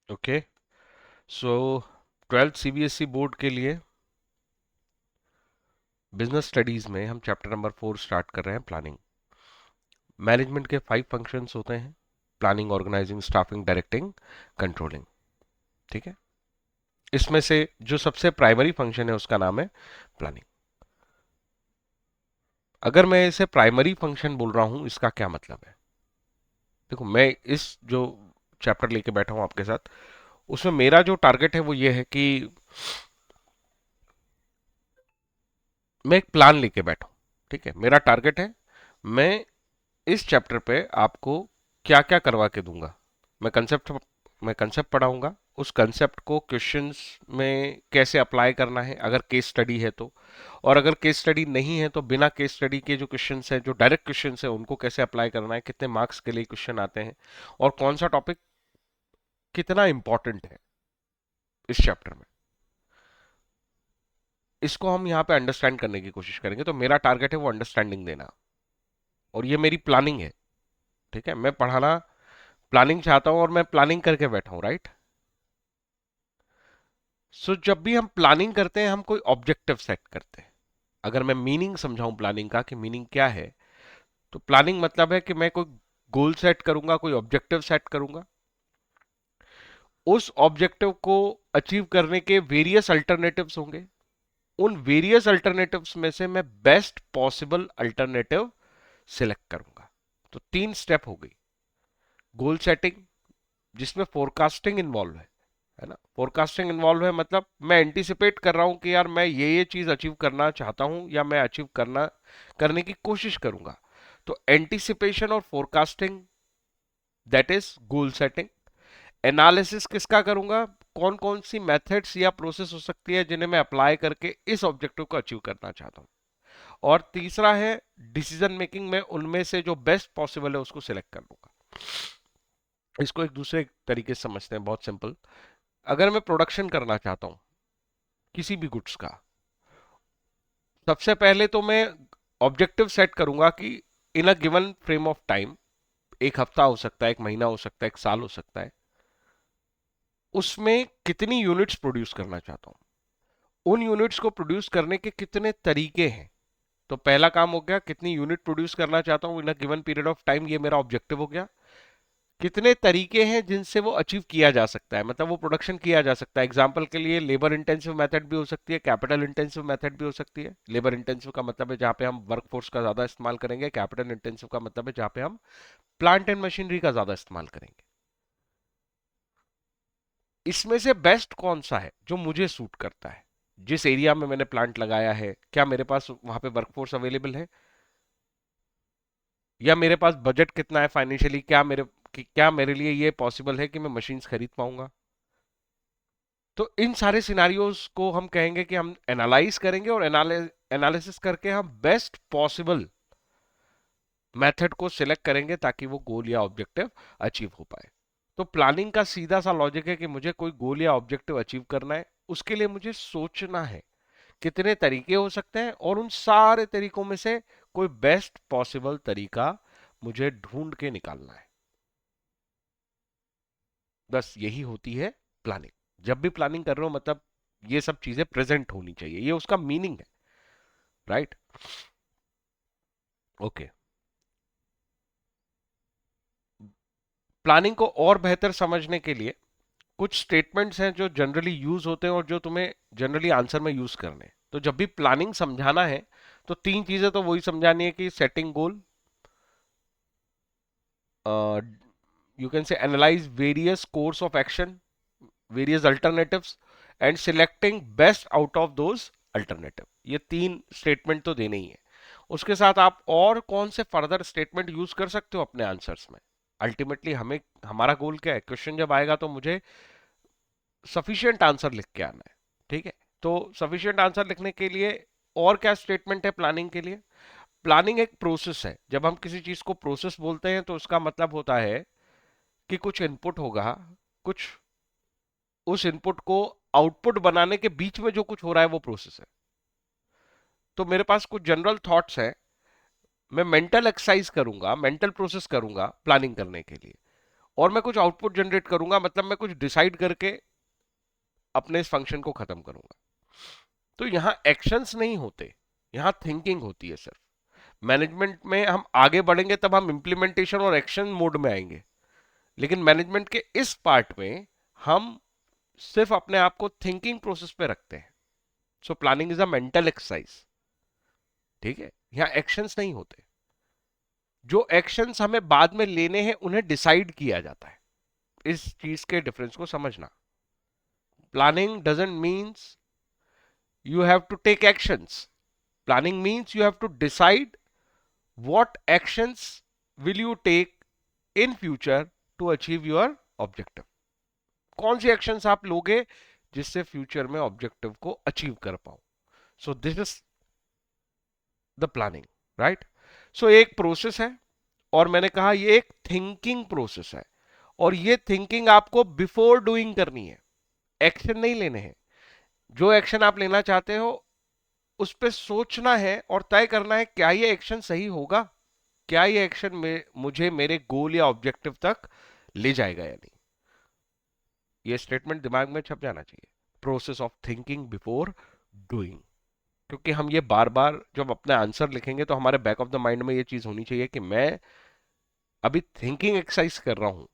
Okay, सो 12th CBSE board के लिए business studies में हम चैप्टर नंबर 4 स्टार्ट कर रहे हैं, प्लानिंग। मैनेजमेंट के 5 फंक्शंस होते हैं: planning, organising, staffing, directing, controlling. ठीक है, इसमें से जो सबसे प्राइमरी फंक्शन है उसका नाम है प्लानिंग। अगर मैं इसे प्राइमरी फंक्शन बोल रहा हूं, इसका क्या मतलब है? देखो, मैं इस जो चैप्टर लेके बैठा हूं आपके साथ, उसमें मेरा जो टारगेट है वो ये है कि मैं एक प्लान लेके बैठा हूं। ठीक है, मेरा टारगेट है, मैं इस चैप्टर पे आपको क्या क्या करवा के दूंगा। मैं कंसेप्ट मैं कंसेप्ट पढ़ाऊंगा, उस कंसेप्ट को क्वेश्चंस में कैसे अप्लाई करना है अगर केस स्टडी है तो, और अगर केस स्टडी नहीं है तो बिना केस स्टडी के जो क्वेश्चंस है, जो डायरेक्ट क्वेश्चंस है, उनको कैसे अप्लाई करना है, कितने मार्क्स के लिए क्वेश्चन आते हैं, और कौन सा टॉपिक कितना इंपॉर्टेंट है इस चैप्टर में, इसको हम यहाँ पे अंडरस्टैंड करने की कोशिश करेंगे। तो मेरा टारगेट है वो अंडरस्टैंडिंग देना, और ये मेरी प्लानिंग है। ठीक है, मैं पढ़ाना प्लानिंग चाहता हूं और मैं प्लानिंग करके बैठा हूं, राइट। सो जब भी हम प्लानिंग करते हैं, हम कोई ऑब्जेक्टिव सेट करते हैं। अगर मैं मीनिंग समझाऊं प्लानिंग का कि मीनिंग क्या है, तो प्लानिंग मतलब है कि मैं कोई गोल सेट करूंगा, कोई ऑब्जेक्टिव सेट करूंगा। उस ऑब्जेक्टिव को अचीव करने के वेरियस अल्टरनेटिव्स होंगे। उन वेरियस अल्टरनेटिव्स में से मैं बेस्ट पॉसिबल अल्टरनेटिव सिलेक्ट करूंगा। तो 3 स्टेप हो गई। गोल सेटिंग, जिसमें फोरकास्टिंग इन्वॉल्व है ना। फोरकास्टिंग इन्वॉल्व है मतलब मैं एंटिसिपेट कर रहा हूं कि यार मैं ये चीज अचीव करना चाहता हूं, या मैं अचीव करने की कोशिश करूंगा। तो एंटिसिपेशन और forecasting, that is goal setting. Analysis किसका करूंगा, कौन कौन सी मेथड्स या प्रोसेस हो सकती है जिन्हें मैं अप्लाई करके इस ऑब्जेक्टिव को अचीव करना चाहता हूं। और तीसरा है डिसीजन मेकिंग, में उनमें से जो बेस्ट पॉसिबल है उसको सिलेक्ट कर लूंगा। इसको एक दूसरे तरीके से समझते हैं, बहुत सिंपल। अगर मैं प्रोडक्शन करना चाहता हूं किसी भी गुड्स का, सबसे पहले तो मैं ऑब्जेक्टिव सेट करूंगा कि in a given frame of time, एक हफ्ता हो सकता है, एक महीना हो सकता है, एक साल हो सकता है, उसमें कितनी यूनिट्स प्रोड्यूस करना चाहता हूं। उन यूनिट्स को प्रोड्यूस करने के कितने तरीके हैं। तो पहला काम हो गया, कितनी यूनिट प्रोड्यूस करना चाहता हूं in a given period of time, ये मेरा ऑब्जेक्टिव हो गया। कितने तरीके हैं जिनसे वो अचीव किया जा सकता है, मतलब वो प्रोडक्शन किया जा सकता है। एग्जांपल के लिए लेबर इंटेंसिव मेथड भी हो सकती है, कैपिटल इंटेंसिव मेथड भी हो सकती है। लेबर इंटेंसिव का मतलब है जहां पे हम वर्क फोर्स का ज्यादा इस्तेमाल करेंगे, कैपिटल इंटेंसिव का मतलब है जहां पे हम प्लांट एंड मशीनरी का ज्यादा इस्तेमाल करेंगे। इसमें से बेस्ट कौन सा है जो मुझे सूट करता है, जिस एरिया में मैंने प्लांट लगाया है, क्या मेरे पास वहां पे वर्कफोर्स अवेलेबल है, या मेरे पास बजट कितना है फाइनेंशियली, क्या मेरे लिए ये पॉसिबल है कि मैं मशीन्स खरीद पाऊंगा। तो इन सारे सिनारियोज को हम कहेंगे कि हम एनालाइज करेंगे, और एनालिसिस करके हम बेस्ट पॉसिबल मेथड को सिलेक्ट करेंगे ताकि वो गोल या ऑब्जेक्टिव अचीव हो पाए। तो प्लानिंग का सीधा सा लॉजिक है कि मुझे कोई गोल या ऑब्जेक्टिव अचीव करना है, उसके लिए मुझे सोचना है कितने तरीके हो सकते हैं, और उन सारे तरीकों में से कोई बेस्ट पॉसिबल तरीका मुझे ढूंढ के निकालना है। बस यही होती है प्लानिंग। जब भी प्लानिंग कर रहे हो, मतलब ये सब चीजें प्रेजेंट होनी चाहिए, ये उसका मीनिंग है, राइट। ओके, प्लानिंग को और बेहतर समझने के लिए कुछ स्टेटमेंट्स हैं जो जनरली यूज होते हैं और जो तुम्हें जनरली आंसर में यूज करने हैं। तो जब भी प्लानिंग समझाना है, तो 3 चीजें तो वही समझानी है कि setting goal, you can say analyse various course of action, various alternatives, and selecting best out of those alternative. ये 3 स्टेटमेंट तो देने ही है। उसके साथ आप और कौन से फर्दर स्टेटमेंट यूज कर सकते हो अपने आंसर्स में। अल्टीमेटली हमें, हमारा गोल क्या है, क्वेश्चन जब आएगा तो मुझे सफिशिएंट आंसर लिख के आना है। ठीक है, तो सफिशिएंट आंसर लिखने के लिए और क्या स्टेटमेंट है प्लानिंग के लिए। प्लानिंग एक प्रोसेस है। जब हम किसी चीज को प्रोसेस बोलते हैं तो उसका मतलब होता है कि कुछ इनपुट होगा, कुछ उस इनपुट को आउटपुट बनाने के बीच में जो कुछ हो रहा है वो प्रोसेस है। तो मेरे पास कुछ जनरल थॉट्स हैं, मैं मेंटल एक्सरसाइज करूंगा, मेंटल प्रोसेस करूंगा प्लानिंग करने के लिए। और मैं कुछ आउटपुट जनरेट करूंगा, मतलब मैं कुछ डिसाइड करके अपने इस फंक्शन को खत्म करूंगा। तो यहां एक्शंस नहीं होते, यहां थिंकिंग होती है सिर्फ। मैनेजमेंट में हम आगे बढ़ेंगे तब हम इंप्लीमेंटेशन और एक्शन मोड में आएंगे, लेकिन मैनेजमेंट के इस पार्ट में हम सिर्फ अपने आप को थिंकिंग प्रोसेस पे रखते हैं। So planning is a mental exercise, ठीक है, यहां एक्शंस नहीं होते। जो एक्शंस हमें बाद में लेने हैं उन्हें डिसाइड किया जाता है। इस चीज के डिफरेंस को समझना। Planning doesn't means you have to take actions. Planning means you have to decide what actions will you take in future to achieve your objective. कौन सी एक्शंस आप लोगे जिससे फ्यूचर में ऑब्जेक्टिव को अचीव कर पाओ। So this is the planning, right. So एक process है, और मैंने कहा ये एक थिंकिंग प्रोसेस है, और ये थिंकिंग आपको बिफोर डूइंग करनी है, एक्शन नहीं लेने हैं। जो एक्शन आप लेना चाहते हो उस पर सोचना है और तय करना है क्या ये एक्शन सही होगा, क्या ये एक्शन में मुझे मेरे गोल या ऑब्जेक्टिव तक ले जाएगा या नहीं। ये स्टेटमेंट दिमाग में छप जाना चाहिए, process of thinking before doing. क्योंकि हम ये बार बार जब अपने आंसर लिखेंगे तो हमारे बैक ऑफ द माइंड में ये चीज होनी चाहिए कि मैं अभी थिंकिंग एक्सरसाइज कर रहा हूं।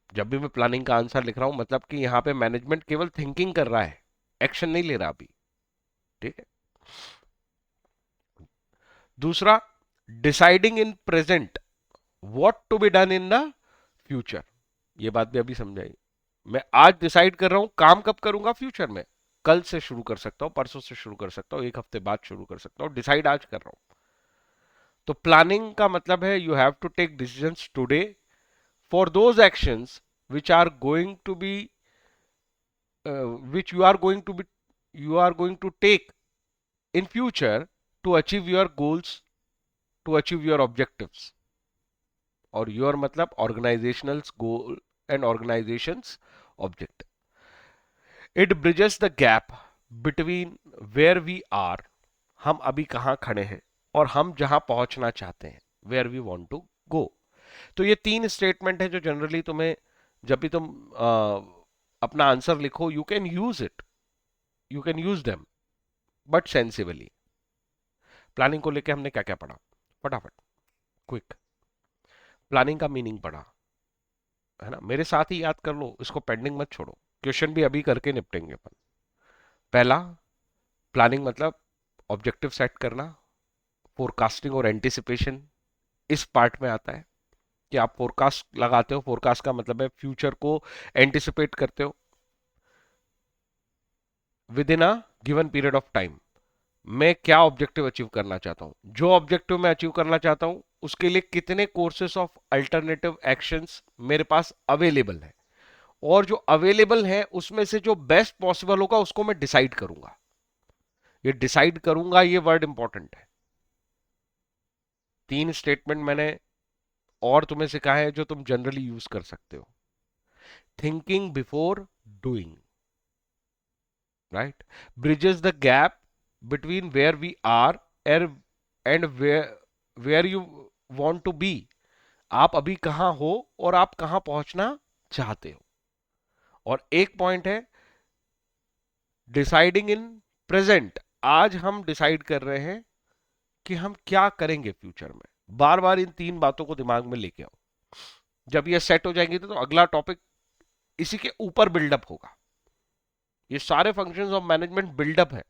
जब भी मैं प्लानिंग का आंसर लिख रहा हूं मतलब कि यहां पे मैनेजमेंट केवल थिंकिंग कर रहा है, एक्शन नहीं ले रहा अभी, ठीक है। दूसरा, deciding in present what to be done in the future. ये बात भी अभी समझाई। मैं आज डिसाइड कर रहा हूं काम कब करूंगा फ्यूचर में, कल से शुरू कर सकता हूं, परसों से शुरू कर सकता हूं, एक हफ्ते बाद शुरू कर सकता हूं, डिसाइड आज कर रहा हूं। तो प्लानिंग का मतलब है you have to take decisions today for those actions which are going to be which you are going to take in future to achieve your goals, to achieve your objectives। और your मतलब organisational goal and organisations objective. It bridges the gap between where we are, हम अभी कहां खड़े हैं, और हम जहां पहुंचना चाहते हैं, where we want to go. तो ये तीन स्टेटमेंट है जो जनरली तुम्हें जब भी तुम अपना आंसर लिखो you can use it, you can use them, but sensibly. Planning को लेके हमने क्या क्या पढ़ा, फटाफट क्विक। प्लानिंग का मीनिंग पढ़ा है ना, मेरे साथ ही याद कर लो, इसको पेंडिंग मत छोड़ो, क्वेश्चन भी अभी करके निपटेंगे अपन। पहला, प्लानिंग मतलब ऑब्जेक्टिव सेट करना, फोरकास्टिंग और एंटिसिपेशन इस पार्ट में आता है कि आप फोरकास्ट लगाते हो। फोरकास्ट का मतलब है फ्यूचर को एंटिसिपेट करते हो with in a given period of time. मैं क्या ऑब्जेक्टिव अचीव करना चाहता हूं, जो ऑब्जेक्टिव मैं अचीव करना चाहता हूं उसके लिए कितने कोर्सेस ऑफ अल्टरनेटिव एक्शंस मेरे पास अवेलेबल है, और जो अवेलेबल है उसमें से जो बेस्ट पॉसिबल होगा उसको मैं डिसाइड करूंगा। ये डिसाइड करूंगा ये वर्ड इंपॉर्टेंट है। तीन स्टेटमेंट मैंने और तुम्हें सिखाया है जो तुम जनरली यूज कर सकते हो। Thinking before doing, right, bridges the gap between where we are and where you want to be. आप अभी कहां हो और आप कहां पहुंचना चाहते हो। और एक पॉइंट है डिसाइडिंग इन प्रेजेंट, आज हम डिसाइड कर रहे हैं कि हम क्या करेंगे फ्यूचर में। बार बार इन तीन बातों को दिमाग में लेके आओ। जब ये सेट हो जाएंगे तो अगला टॉपिक इसी के ऊपर बिल्डअप होगा। ये सारे फंक्शंस ऑफ मैनेजमेंट बिल्डअप है,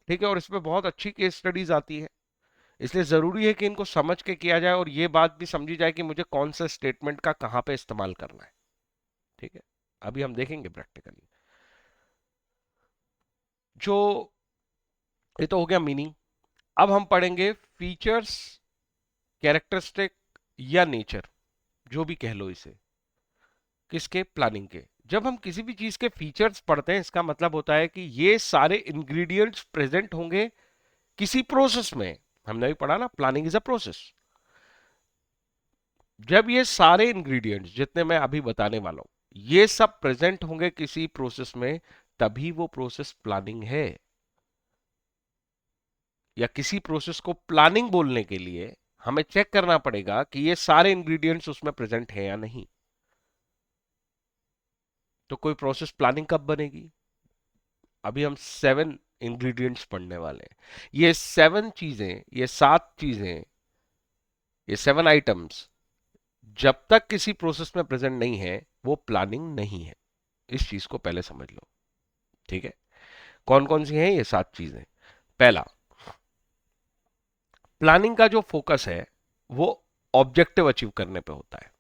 ठीक है, और इसमें बहुत अच्छी केस स्टडीज आती है। इसलिए जरूरी है कि इनको समझ के किया जाए और ये बात भी समझी जाए कि मुझे कौन सा स्टेटमेंट का कहां पे इस्तेमाल करना है, ठीक है। अभी हम देखेंगे प्रैक्टिकली। जो ये तो हो गया मीनिंग। अब हम पढ़ेंगे फीचर्स, कैरेक्टरिस्टिक या नेचर, जो भी कह लो इसे, किसके, प्लानिंग के। जब हम किसी भी चीज के फीचर्स पढ़ते हैं इसका मतलब होता है कि ये सारे इंग्रेडिएंट्स प्रेजेंट होंगे किसी प्रोसेस में। हमने भी पढ़ा ना, प्लानिंग इज अ प्रोसेस। जब ये सारे इंग्रेडिएंट्स जितने मैं अभी बताने वाला हूं ये सब प्रेजेंट होंगे किसी प्रोसेस में, तभी वो प्रोसेस प्लानिंग है। या किसी प्रोसेस को प्लानिंग बोलने के लिए हमें चेक करना पड़ेगा कि ये सारे इंग्रेडिएंट्स उसमें प्रेजेंट हैं या नहीं। तो कोई प्रोसेस प्लानिंग कब बनेगी? अभी हम 7 इंग्रेडिएंट्स पढ़ने वाले हैं। ये 7 चीजें, ये 7 चीजें, ये 7 आइटम्स जब तक किसी प्रोसेस में प्रेजेंट नहीं है वो प्लानिंग नहीं है। इस चीज को पहले समझ लो, ठीक है? कौन कौन सी हैं ये 7 चीजें? पहला, प्लानिंग का जो फोकस है वो ऑब्जेक्टिव अचीव करने पे होता है।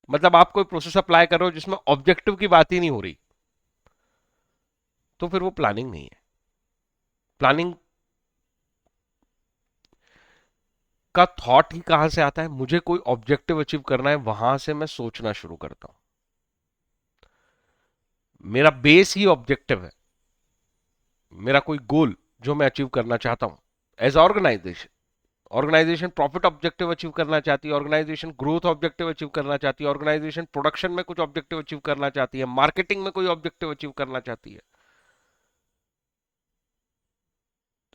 मतलब आप कोई प्रोसेस अप्लाई कर रहे हो जिसमें ऑब्जेक्टिव की बात ही नहीं हो रही, तो फिर वो प्लानिंग नहीं है। प्लानिंग का थॉट ही कहां से आता है? मुझे कोई ऑब्जेक्टिव अचीव करना है, वहां से मैं सोचना शुरू करता हूं। मेरा बेस ही ऑब्जेक्टिव है, मेरा कोई गोल जो मैं अचीव करना चाहता हूं। As organisation, organisation profit objective achieve करना चाहती है, ऑर्गेनाइजेशन ग्रोथ ऑब्जेक्टिव अचीव करना चाहती है, ऑर्गेनाइजेशन प्रोडक्शन में कुछ ऑब्जेक्टिव अचीव करना चाहती है, मार्केटिंग में कोई ऑब्जेक्टिव अचीव करना चाहती है।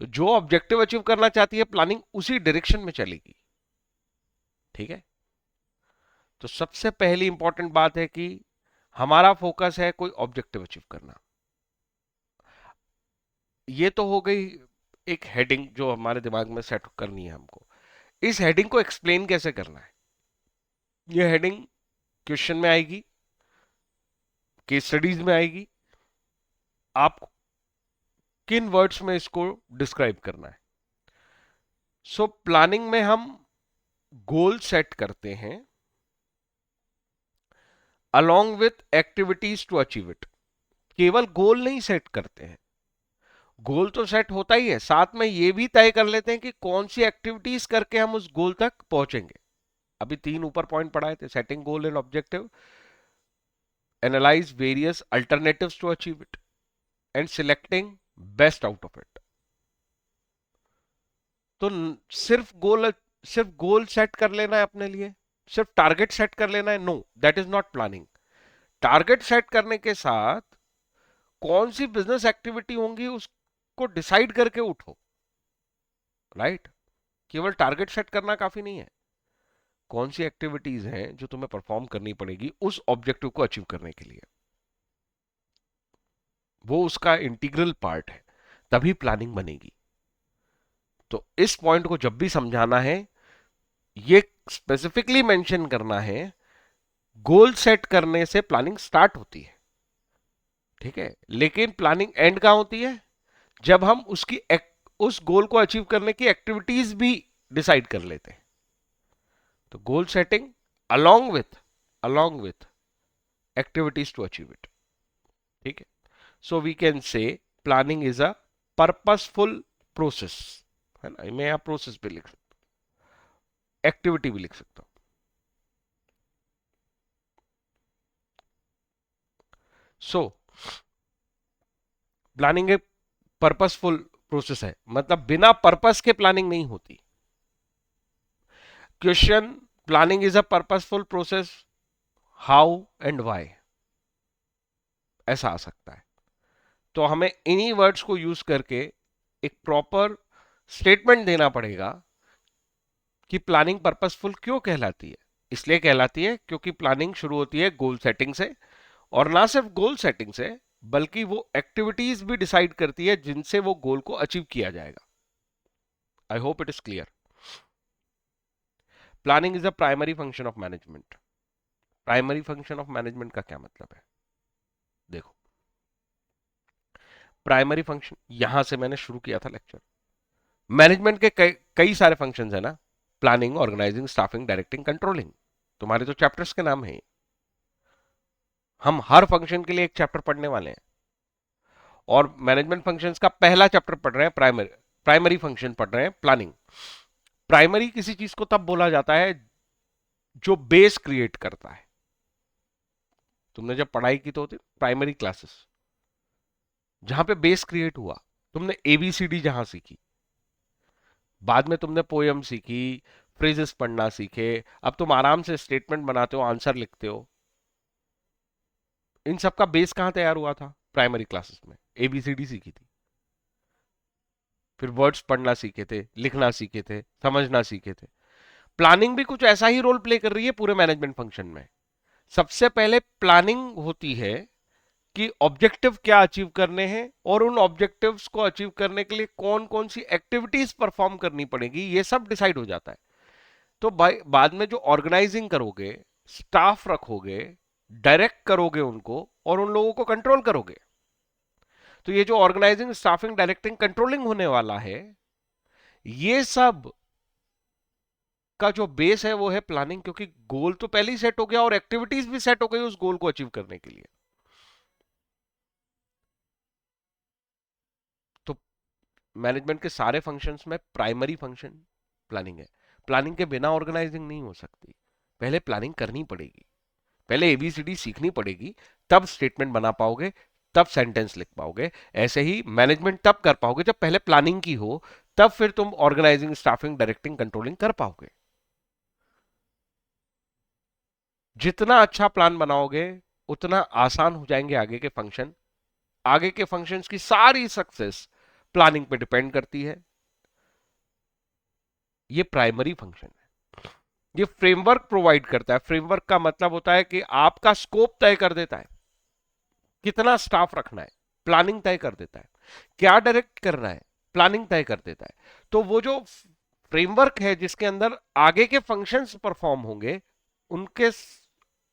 तो जो ऑब्जेक्टिव अचीव करना चाहती है प्लानिंग उसी डायरेक्शन में चलेगी, ठीक है? तो सबसे पहली इंपॉर्टेंट बात है कि हमारा फोकस है कोई ऑब्जेक्टिव अचीव करना। ये तो हो गई एक हेडिंग जो हमारे दिमाग में सेट करनी है हमको। इस हेडिंग को एक्सप्लेन कैसे करना है? ये हेडिंग क्वेश्चन में आएगी, केस स्टडीज में आएगी। आप किन वर्ड्स में इसको डिस्क्राइब करना है? सो प्लानिंग में हम गोल सेट करते हैं along with activities to achieve it. केवल गोल नहीं सेट करते हैं, गोल तो सेट होता ही है, साथ में ये भी तय कर लेते हैं कि कौन सी एक्टिविटीज करके हम उस गोल तक पहुंचेंगे। अभी 3 ऊपर पॉइंट पढ़ाए थे, setting goal and objective, analyse various alternatives to achieve it and selecting best out of it. तो सिर्फ गोल सेट कर लेना है अपने लिए, सिर्फ टारगेट सेट कर लेना है, no, that is not planning. Target set करने के साथ कौन सी बिजनेस एक्टिविटी होंगी उसको डिसाइड करके उठो, राइट? केवल टारगेट सेट करना काफी नहीं है। कौन सी एक्टिविटीज हैं जो तुम्हें परफॉर्म करनी पड़ेगी उस ऑब्जेक्टिव को अचीव करने के लिए, वो उसका इंटीग्रल पार्ट है, तभी प्लानिंग बनेगी। तो इस पॉइंट को जब भी समझाना है, ये स्पेसिफिकली मेंशन करना है, गोल सेट करने से प्लानिंग स्टार्ट होती है, ठीक है? लेकिन प्लानिंग एंड कहां होती है? जब हम उस गोल को अचीव करने की एक्टिविटीज भी डिसाइड कर लेते हैं। तो goal setting along with activities to achieve it, ठीक है? So we can say planning is a purposeful process, है ना? मैं यहां प्रोसेस भी लिख सकता हूं, एक्टिविटी भी लिख सकता हूं। सो प्लानिंग एक पर्पसफुल प्रोसेस है, मतलब बिना पर्पस के प्लानिंग नहीं होती। Question, planning is a purposeful process, how and why, ऐसा आ सकता है। तो हमें इन्हीं वर्ड्स को यूज करके एक प्रॉपर स्टेटमेंट देना पड़ेगा कि प्लानिंग पर्पसफुल क्यों कहलाती है। इसलिए कहलाती है क्योंकि प्लानिंग शुरू होती है गोल सेटिंग से, और ना सिर्फ गोल सेटिंग से, बल्कि वो एक्टिविटीज भी डिसाइड करती है जिनसे वो गोल को अचीव किया जाएगा। I hope it is clear. Planning is a primary function of management. Primary function of management का क्या मतलब है? देखो, प्राइमरी फंक्शन, यहां से मैंने शुरू किया था लेक्चर। मैनेजमेंट के कई सारे फंक्शंस है ना, planning, organising, staffing, directing, controlling, तुम्हारे तो चैप्टर्स के नाम हैं। हम हर फंक्शन के लिए एक चैप्टर पढ़ने वाले हैं, और मैनेजमेंट फंक्शंस का पहला चैप्टर पढ़ रहे हैं, प्राइमरी फंक्शन पढ़ रहे हैं, प्लानिंग। प्राइमरी किसी चीज को तब बोला जाता है जो बेस क्रिएट करता है। तुमने जब पढ़ाई की तो होती प्राइमरी क्लासेस, जहां पे बेस क्रिएट हुआ, तुमने एबीसीडी जहां सीखी, बाद में तुमने पोयम सीखी, फ्रेजेस पढ़ना सीखे, अब तुम आराम से स्टेटमेंट बनाते हो, आंसर लिखते हो। इन सब का बेस कहां तैयार हुआ था? प्राइमरी क्लासेस में एबीसीडी सीखी थी, फिर वर्ड्स पढ़ना सीखे थे, लिखना सीखे थे, समझना सीखे थे। प्लानिंग भी कुछ ऐसा ही रोल प्ले कर रही है पूरे मैनेजमेंट फंक्शन में। सबसे पहले प्लानिंग होती है कि ऑब्जेक्टिव क्या अचीव करने हैं और उन ऑब्जेक्टिव्स को अचीव करने के लिए कौन कौन सी एक्टिविटीज परफॉर्म करनी पड़ेगी, ये सब डिसाइड हो जाता है। तो बाद में जो ऑर्गेनाइजिंग करोगे, स्टाफ रखोगे, डायरेक्ट करोगे उनको और उन लोगों को कंट्रोल करोगे। तो ये जो ऑर्गेनाइजिंग, स्टाफिंग, डायरेक्टिंग, कंट्रोलिंग होने वाला है, ये सब का जो बेस है वो है प्लानिंग, क्योंकि गोल तो पहले ही सेट हो गया और एक्टिविटीज भी सेट हो गई उस गोल को अचीव करने के लिए। तो मैनेजमेंट के सारे फंक्शंस में प्राइमरी फंक्शन प्लानिंग है। प्लानिंग के बिना ऑर्गेनाइजिंग नहीं हो सकती। पहले प्लानिंग करनी पड़ेगी, पहले एबीसीडी सीखनी पड़ेगी, तब स्टेटमेंट बना पाओगे, तब सेंटेंस लिख पाओगे। ऐसे ही मैनेजमेंट तब कर पाओगे जब पहले प्लानिंग की हो, तब फिर तुम ऑर्गेनाइजिंग, स्टाफिंग, डायरेक्टिंग, कंट्रोलिंग कर पाओगे। जितना अच्छा प्लान बनाओगे उतना आसान हो जाएंगे आगे के फंक्शन। आगे के फंक्शंस की सारी सक्सेस प्लानिंग पे डिपेंड करती है। ये प्राइमरी फंक्शन है। ये फ्रेमवर्क प्रोवाइड करता है। फ्रेमवर्क का मतलब होता है कि आपका स्कोप तय कर देता है, कितना स्टाफ रखना है प्लानिंग तय कर देता है, क्या डायरेक्ट करना है प्लानिंग तय कर देता है। तो वो जो फ्रेमवर्क है जिसके अंदर आगे के फंक्शंस परफॉर्म होंगे, उनके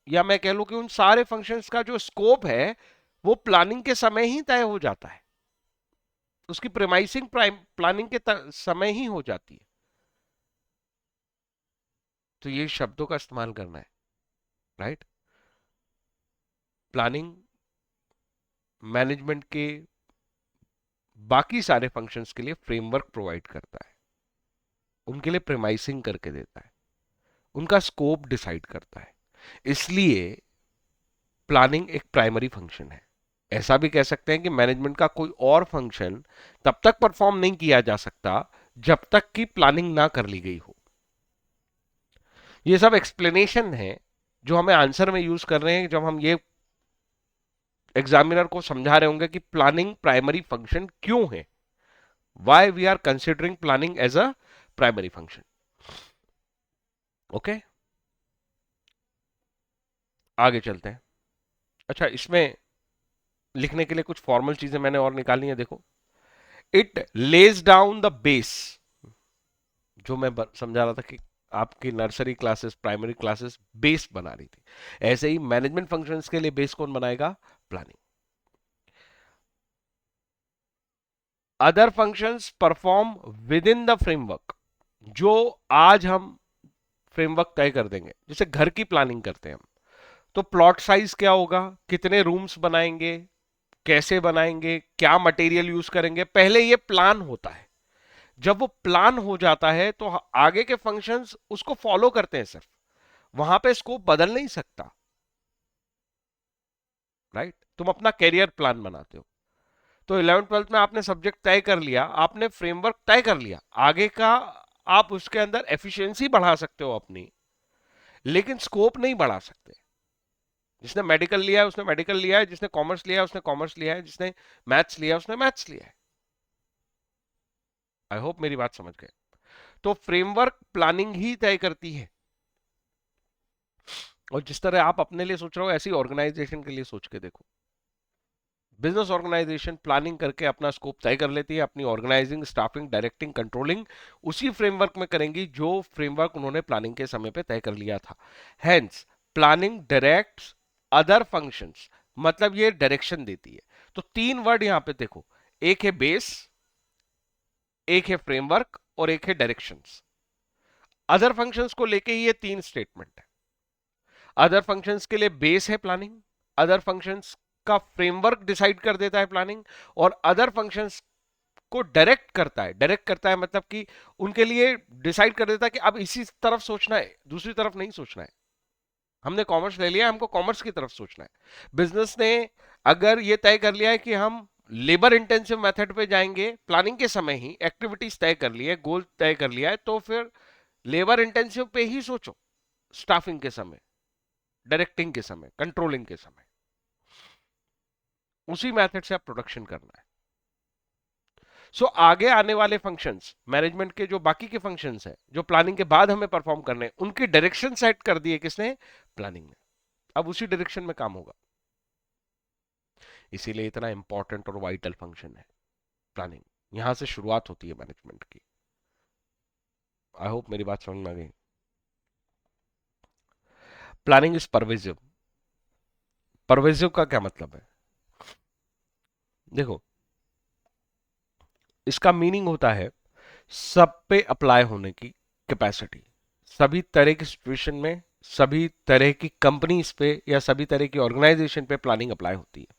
या मैं कह लूं कि उन सारे फंक्शंस का जो स्कोप है वो प्लानिंग के समय ही तय हो जाता है। उसकी प्रेमाइसिंग प्लानिंग के समय ही हो जाती है। तो ये शब्दों का इस्तेमाल करना है, राइट। प्लानिंग मैनेजमेंट के बाकी सारे फंक्शंस के लिए फ्रेमवर्क प्रोवाइड करता है, उनके लिए प्रेमाइसिंग करके देता है, उनका स्कोप डिसाइड करता है। इसलिए प्लानिंग एक प्राइमरी फंक्शन है। ऐसा भी कह सकते हैं कि मैनेजमेंट का कोई और फंक्शन तब तक परफॉर्म नहीं किया जा सकता जब तक कि प्लानिंग ना कर ली गई हो। ये सब एक्सप्लेनेशन है जो हमें आंसर में यूज कर रहे हैं जब हम ये एग्जामिनर को समझा रहे होंगे कि प्लानिंग प्राइमरी फंक्शन क्यों है, why we are considering planning as a primary function. Okay, आगे चलते हैं। अच्छा, इसमें लिखने के लिए कुछ फॉर्मल चीजें मैंने और निकाली है, देखो। It lays down the base, जो मैं समझा रहा था कि आपकी nursery classes, primary classes base बना रही थी, ऐसे ही मैनेजमेंट फंक्शंस के लिए बेस कौन बनाएगा? Planning. Other functions perform with in the framework, जो आज हम फ्रेमवर्क तय कर देंगे। जैसे घर की प्लानिंग करते हैं हम, तो प्लॉट साइज क्या होगा, कितने रूम्स बनाएंगे, कैसे बनाएंगे, क्या मटेरियल यूज करेंगे, पहले ये प्लान होता है। जब वो प्लान हो जाता है तो आगे के फंक्शंस उसको फॉलो करते हैं सिर्फ, वहां पे स्कोप बदल नहीं सकता, राइट। तुम अपना कैरियर प्लान बनाते हो, तो 11th 12th में आपने सब्जेक्ट तय कर लिया, आपने फ्रेमवर्क तय कर लिया, आगे का आप उसके अंदर एफिशिएंसी बढ़ा सकते हो अपनी, लेकिन स्कोप नहीं बढ़ा सकते। जिसने मेडिकल लिया है उसने मेडिकल लिया है, जिसने कॉमर्स लिया है उसने कॉमर्स लिया है, जिसने मैथ्स लिया है उसने मैथ्स लिया है। आई होप मेरी बात समझ गए। तो फ्रेमवर्क प्लानिंग ही तय करती है। और जिस तरह आप अपने लिए सोच रहे हो, ऐसी ऑर्गेनाइजेशन के लिए सोच के देखो। बिजनेस ऑर्गेनाइजेशन प्लानिंग करके अपना स्कोप तय कर लेती है, अपनी ऑर्गेनाइजिंग, स्टाफिंग, डायरेक्टिंग, कंट्रोलिंग उसी फ्रेमवर्क में करेंगी जो फ्रेमवर्क उन्होंने प्लानिंग के समय पे तय कर लिया था। Hence planning directs other functions, मतलब ये डायरेक्शन देती है। तो तीन वर्ड यहां पे देखो, एक है बेस, एक है फ्रेमवर्क और एक है डायरेक्शंस। अदर फंक्शंस को लेके ही ये तीन स्टेटमेंट है। अदर फंक्शंस के लिए बेस है प्लानिंग, अदर फंक्शंस का फ्रेमवर्क डिसाइड कर देता है प्लानिंग, और अदर फंक्शंस को डायरेक्ट करता है। डायरेक्ट करता है मतलब कि उनके लिए डिसाइड कर देता है कि अब इसी तरफ सोचना है, दूसरी तरफ नहीं सोचना है। हमने कॉमर्स ले लिया, हमको कॉमर्स की तरफ सोचना है। बिजनेस ने अगर ये तय कर लिया है कि हम लेबर इंटेंसिव मेथड पे जाएंगे, प्लानिंग के समय ही एक्टिविटीज तय कर ली है, गोल तय कर लिया है, तो फिर लेबर इंटेंसिव पे ही सोचो, स्टाफिंग के समय, डायरेक्टिंग के समय, कंट्रोलिंग के समय, उसी मेथड से आप प्रोडक्शन करना है। सो आगे आने वाले फंक्शंस, मैनेजमेंट के जो बाकी के फंक्शंस हैं जो प्लानिंग के बाद हमें परफॉर्म करने हैं, उनकी डायरेक्शन सेट कर दी है किसने? प्लानिंग ने। अब उसी डायरेक्शन में काम होगा, इसीलिए इतना इंपॉर्टेंट और वाइटल फंक्शन है प्लानिंग। यहां से शुरुआत होती है मैनेजमेंट की। आई होप मेरी बात समझ में आ गई। Planning is pervasive. परवेजिव का क्या मतलब है? देखो, इसका मीनिंग होता है सब पे अप्लाई होने की कैपेसिटी। सभी तरह की सिचुएशन में, सभी तरह की कंपनीज पे या सभी तरह की ऑर्गेनाइजेशन पे प्लानिंग अप्लाई होती है।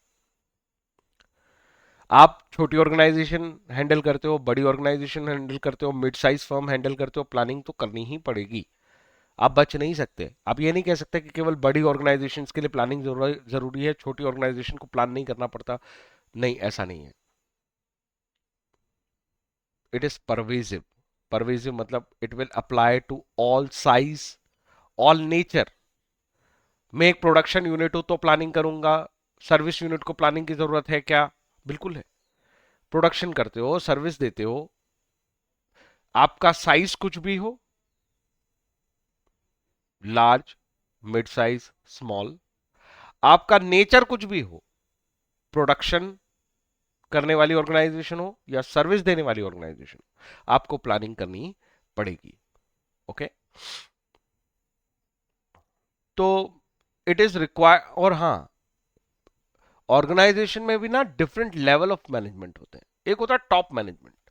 आप छोटी ऑर्गेनाइजेशन हैंडल करते हो, बड़ी ऑर्गेनाइजेशन हैंडल करते हो, मिड साइज फर्म हैंडल करते हो, प्लानिंग तो करनी ही पड़ेगी। आप बच नहीं सकते। आप ये नहीं कह सकते कि केवल बड़ी ऑर्गेनाइजेशंस के लिए प्लानिंग जरूरी है, छोटी ऑर्गेनाइजेशन को प्लान नहीं करना पड़ता। नहीं, ऐसा नहीं है। It is pervasive. परवेजिव मतलब it will apply to all size, all nature. मैं एक प्रोडक्शन यूनिट हूं तो प्लानिंग करूंगा। सर्विस यूनिट को प्लानिंग की जरूरत है क्या? बिल्कुल है। प्रोडक्शन करते हो, सर्विस देते हो, आपका साइज कुछ भी हो, लार्ज, मिड साइज, स्मॉल, आपका नेचर कुछ भी हो, प्रोडक्शन करने वाली ऑर्गेनाइजेशन हो या सर्विस देने वाली ऑर्गेनाइजेशन, आपको प्लानिंग करनी पड़ेगी। ओके, तो इट इज रिक्वायर। और हाँ, ऑर्गेनाइजेशन में भी ना डिफरेंट लेवल ऑफ मैनेजमेंट होते हैं। एक होता है टॉप मैनेजमेंट,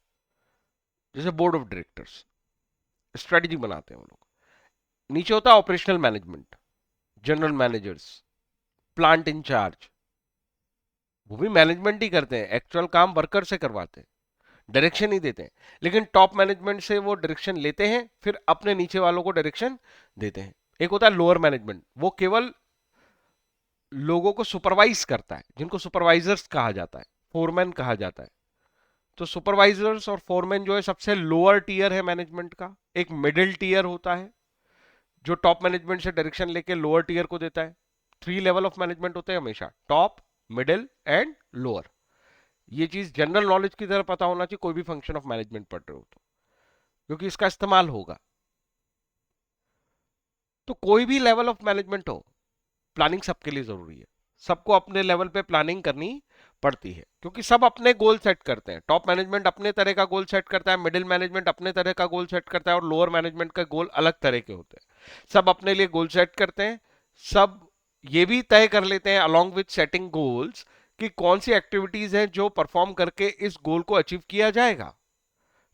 जैसे बोर्ड ऑफ डायरेक्टर्स, स्ट्रेटजी बनाते हैं वो लोग। नीचे होता है operational management, general managers, plant in charge. वो भी मैनेजमेंट ही करते हैं, एक्चुअल काम वर्कर से करवाते हैं, डायरेक्शन ही देते हैं। लेकिन टॉप मैनेजमेंट से वो डायरेक्शन लेते हैं, फिर अपने नीचे वालों को डायरेक्शन देते हैं। एक होता है लोअर मैनेजमेंट, वो केवल लोगों को सुपरवाइज करता है, जिनको सुपरवाइजर्स कहा जाता है, फोरमैन कहा जाता है। तो सुपरवाइजर्स और फोरमैन जो है सबसे लोअर टीयर है मैनेजमेंट का। एक मिडिल टीयर होता है जो टॉप मैनेजमेंट से डायरेक्शन लेके लोअर टीयर को देता है। 3 लेवल ऑफ मैनेजमेंट होते हैं हमेशा, टॉप, मिडिल एंड लोअर। ये चीज जनरल नॉलेज की तरह पता होना चाहिए कोई भी फंक्शन ऑफ मैनेजमेंट पढ़ रहे हो तो, क्योंकि इसका इस्तेमाल होगा। तो कोई भी लेवल ऑफ मैनेजमेंट हो, प्लानिंग सबके लिए जरूरी है। सबको अपने लेवल पे प्लानिंग करनी पड़ती है, क्योंकि सब अपने गोल सेट करते हैं। टॉप मैनेजमेंट अपने तरह का गोल सेट करता है, मिडिल मैनेजमेंट अपने तरह का गोल सेट करता है, और लोअर मैनेजमेंट का गोल अलग तरह के होते हैं। सब अपने लिए गोल सेट करते हैं। सब ये भी तय कर लेते हैं अलोंग विथ सेटिंग गोल्स कि कौन सी एक्टिविटीज हैं जो परफॉर्म करके इस गोल को अचीव किया जाएगा।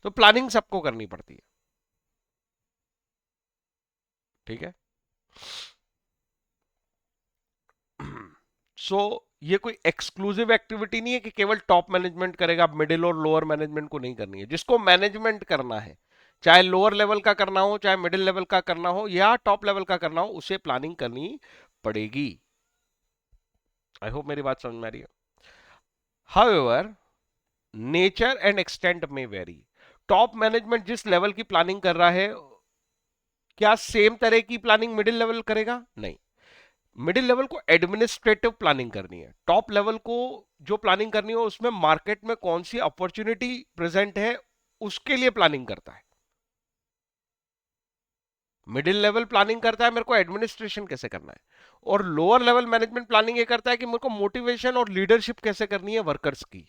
तो प्लानिंग सबको करनी पड़ती है। ठीक है। सो ये कोई एक्सक्लूसिव एक्टिविटी नहीं है कि केवल टॉप मैनेजमेंट करेगा, मिडिल और लोअर मैनेजमेंट को नहीं करनी है। जिसको मैनेजमेंट करना है, चाहे लोअर लेवल का करना हो, चाहे मिडिल लेवल का करना हो, या टॉप लेवल का करना हो, उसे प्लानिंग करनी पड़ेगी। आई होप मेरी बात समझ में आ रही है। हाउएवर, नेचर एंड एक्सटेंट में वेरी। टॉप मैनेजमेंट जिस लेवल की प्लानिंग कर रहा है, क्या सेम तरह की प्लानिंग मिडिल लेवल करेगा? नहीं। मिडिल लेवल को एडमिनिस्ट्रेटिव प्लानिंग करनी है। टॉप लेवल को जो प्लानिंग करनी हो उसमें मार्केट में कौन सी अपॉर्चुनिटी प्रेजेंट है, उसके लिए प्लानिंग करता है। मिडिल लेवल प्लानिंग करता है मेरे को एडमिनिस्ट्रेशन कैसे करना है, और लोअर लेवल मैनेजमेंट प्लानिंग ये करता है कि मेरे को मोटिवेशन और लीडरशिप कैसे करनी है वर्कर्स की।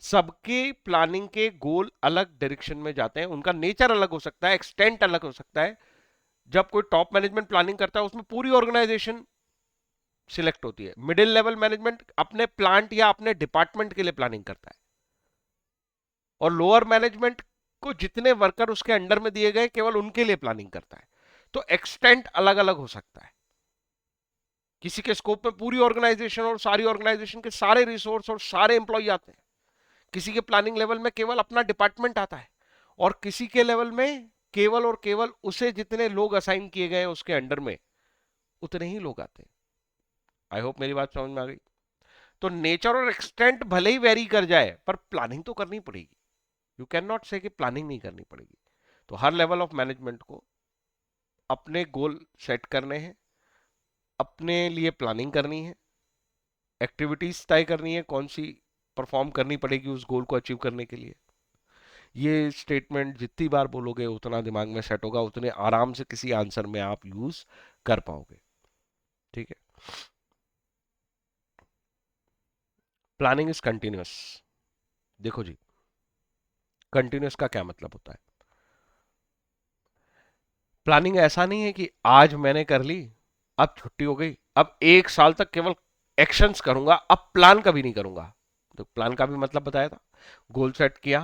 सबके प्लानिंग के गोल अलग डायरेक्शन में जाते हैं, उनका नेचर अलग हो सकता है, एक्सटेंट अलग हो सकता है। जब कोई टॉप मैनेजमेंट प्लानिंग करता है उसमें पूरी ऑर्गेनाइजेशन सिलेक्ट होती है। मिडिल लेवल मैनेजमेंट अपने प्लांट या अपने डिपार्टमेंट के लिए प्लानिंग करता है, और लोअर मैनेजमेंट को जितने वर्कर उसके अंडर में दिए गए केवल उनके लिए प्लानिंग करता है। तो एक्सटेंट अलग अलग हो सकता है। किसी के स्कोप में पूरी ऑर्गेनाइजेशन और सारी ऑर्गेनाइजेशन के सारे रिसोर्स और सारे एम्प्लॉय आते हैं। किसी के प्लानिंग लेवल में केवल अपना डिपार्टमेंट आता है, और किसी के लेवल में केवल और केवल उसे जितने लोग असाइन किए गए उसके अंडर में उतने ही लोग आते हैं। आई होप मेरी बात समझ में आ गई। तो नेचर और एक्सटेंट भले ही वेरी कर जाए, पर प्लानिंग तो करनी पड़ेगी। यू कैन नॉट से कि प्लानिंग नहीं करनी पड़ेगी। तो हर लेवल ऑफ मैनेजमेंट को अपने गोल सेट करने हैं, अपने लिए प्लानिंग करनी है, एक्टिविटीज तय करनी है कौन सी परफॉर्म करनी पड़ेगी उस गोल को अचीव करने के लिए। ये स्टेटमेंट जितनी बार बोलोगे उतना दिमाग में सेट होगा, उतने आराम से किसी आंसर में आप यूज कर पाओगे। ठीक है। Planning is continuous. देखो जी, कंटिन्यूअस का क्या मतलब होता है? प्लानिंग ऐसा नहीं है कि आज मैंने कर ली, अब छुट्टी हो गई, अब एक साल तक केवल एक्शंस करूंगा, अब प्लान कभी नहीं करूंगा। तो प्लान का भी मतलब बताया था, गोल सेट किया,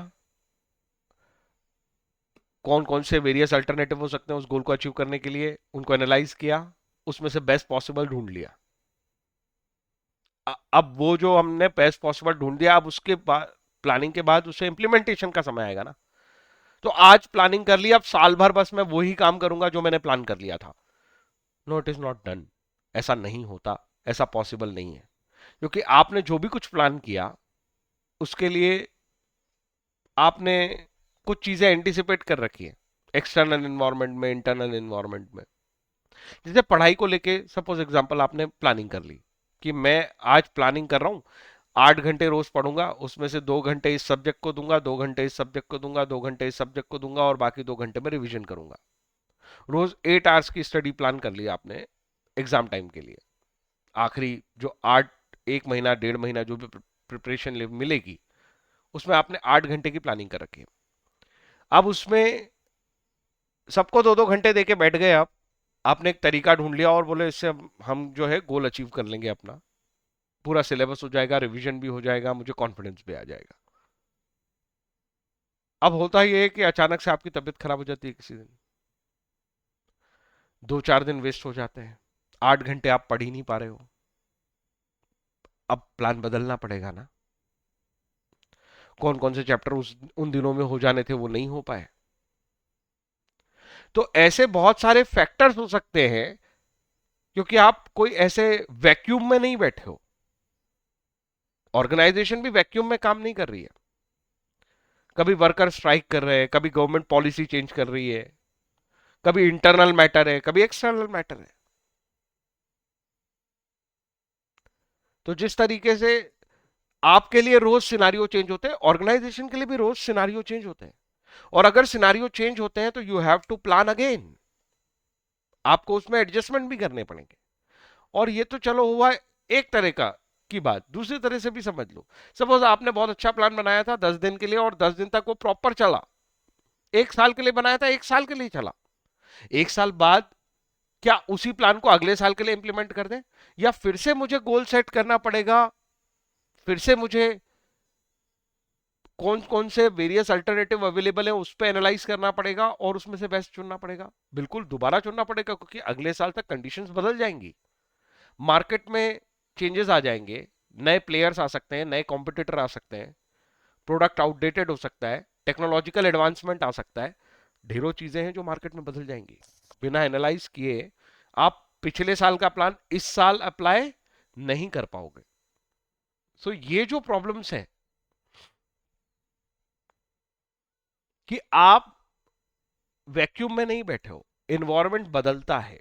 कौन कौन से वेरियस अल्टरनेटिव हो सकते हैं उस गोल को अचीव करने के लिए, उनको एनालाइज किया, उसमें से बेस्ट पॉसिबल ढूंढ लिया। अब वो जो हमने बेस्ट पॉसिबल ढूंढ दिया, अब उसके बाद प्लानिंग के बाद उसे इंप्लीमेंटेशन का समय आएगा ना। तो आज प्लानिंग कर लिया, अब साल भर बस मैं वही काम करूंगा जो मैंने प्लान कर लिया था। No, it is not done. ऐसा नहीं होता, ऐसा पॉसिबल नहीं है। क्योंकि आपने जो भी कुछ प्लान किया उसके लिए आपने कुछ चीजें एंटिसिपेट कर रखी है, एक्सटर्नल एनवायरनमेंट में, इंटरनल एनवायरनमेंट में। जैसे पढ़ाई को लेके सपोज एग्जांपल आपने प्लानिंग कर ली कि मैं आज प्लानिंग कर रहा हूं 8 घंटे रोज पढ़ूंगा, उसमें से 2 घंटे इस सब्जेक्ट को दूंगा, 2 घंटे इस सब्जेक्ट को दूंगा, 2 घंटे इस सब्जेक्ट को दूंगा और बाकी 2 घंटे में रिवीजन करूंगा। रोज 8 आवर्स की स्टडी प्लान कर लिया आपने एग्जाम टाइम के लिए। आखिरी जो 8, 1 महीना 1.5 महीना जो भी प्रिपरेशन मिलेगी, उसमें आपने 8 घंटे की प्लानिंग कर रखी है। अब उसमें सबको 2-2 घंटे देके बैठ गए, आप आपने एक तरीका ढूंढ लिया और बोले इससे हम जो है गोल अचीव कर लेंगे अपना, पूरा सिलेबस हो जाएगा, रिवीजन भी हो जाएगा, मुझे कॉन्फिडेंस भी आ जाएगा। अब होता ही है कि अचानक से आपकी तबीयत खराब हो जाती है किसी दिन, 2-4 दिन वेस्ट हो जाते हैं, 8 घंटे आप पढ़ ही नहीं पा रहे हो। अब प्लान बदलना पड़ेगा ना। कौन कौन से चैप्टर उन दिनों में हो जाने थे वो नहीं हो पाए। तो ऐसे बहुत सारे फैक्टर्स हो सकते हैं, क्योंकि आप कोई ऐसे वैक्यूम में नहीं बैठे हो। ऑर्गेनाइजेशन भी वैक्यूम में काम नहीं कर रही है। कभी वर्कर स्ट्राइक कर रहे हैं, कभी गवर्नमेंट पॉलिसी चेंज कर रही है, कभी इंटरनल मैटर है, कभी एक्सटर्नल मैटर है। तो जिस तरीके से आपके लिए रोज सिनारियो चेंज होते हैं, ऑर्गेनाइजेशन के लिए भी रोज सिनारियो चेंज होते हैं। और अगर सिनारियो चेंज होते हैं तो you have to plan again. आपको उसमें एडजस्टमेंट भी करने पड़ेंगे। और ये तो चलो हुआ एक तरह का की बात, दूसरी तरह से भी समझ लो। सपोज आपने बहुत अच्छा प्लान बनाया था 10 दिन के लिए और 10 दिन तक वो प्रॉपर चला। 1 साल के लिए बनाया था, 1 साल के लिए चला। 1 साल बाद क्या उसी प्लान को अगले साल के लिए इंप्लीमेंट कर दें, या फिर से मुझे गोल सेट करना पड़ेगा, फिर से मुझे कौन कौन से वेरियस अल्टरनेटिव अवेलेबल है उस पर एनालाइज करना पड़ेगा और उसमें से बेस्ट चुनना पड़ेगा। बिल्कुल दोबारा चुनना पड़ेगा, क्योंकि अगले साल तक कंडीशंस बदल जाएंगी, मार्केट में चेंजेस आ जाएंगे, नए प्लेयर्स आ सकते हैं, नए कॉम्पिटिटर आ सकते हैं, प्रोडक्ट आउटडेटेड हो सकता है, टेक्नोलॉजिकल एडवांसमेंट आ सकता है, ढेरों चीजें हैं जो मार्केट में बदल जाएंगी। बिना एनालाइज किए आप पिछले साल का प्लान इस साल अप्लाई नहीं कर पाओगे। सो ये जो प्रॉब्लम्स हैं कि आप वैक्यूम में नहीं बैठे हो, इन्वायरमेंट बदलता है।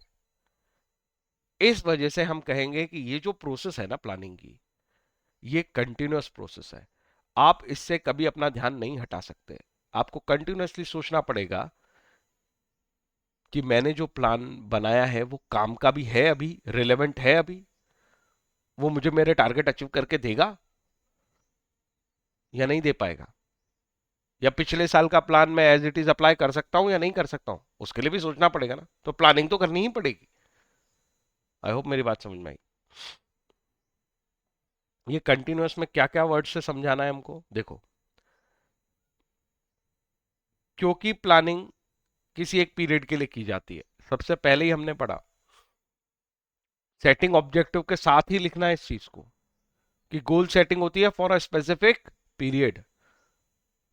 इस वजह से हम कहेंगे कि ये जो प्रोसेस है ना प्लानिंग की, ये कंटिन्यूअस प्रोसेस है। आप इससे कभी अपना ध्यान नहीं हटा सकते। आपको कंटिन्यूअसली सोचना पड़ेगा कि मैंने जो प्लान बनाया है वो काम का भी है, अभी रिलेवेंट है, अभी वो मुझे मेरे टारगेट अचीव करके देगा या नहीं दे पाएगा, या पिछले साल का प्लान मैं एज इट इज अप्लाई कर सकता हूं या नहीं कर सकता हूं, उसके लिए भी सोचना पड़ेगा ना। तो प्लानिंग तो करनी ही पड़ेगी। आई होप मेरी बात समझ में आई। ये कंटिन्यूअस में क्या क्या वर्ड से समझाना है हमको, देखो। क्योंकि प्लानिंग किसी एक पीरियड के लिए की जाती है, सबसे पहले ही हमने पढ़ा सेटिंग ऑब्जेक्टिव के साथ ही लिखना है इस चीज को, कि गोल सेटिंग होती है फॉर अ स्पेसिफिक पीरियड।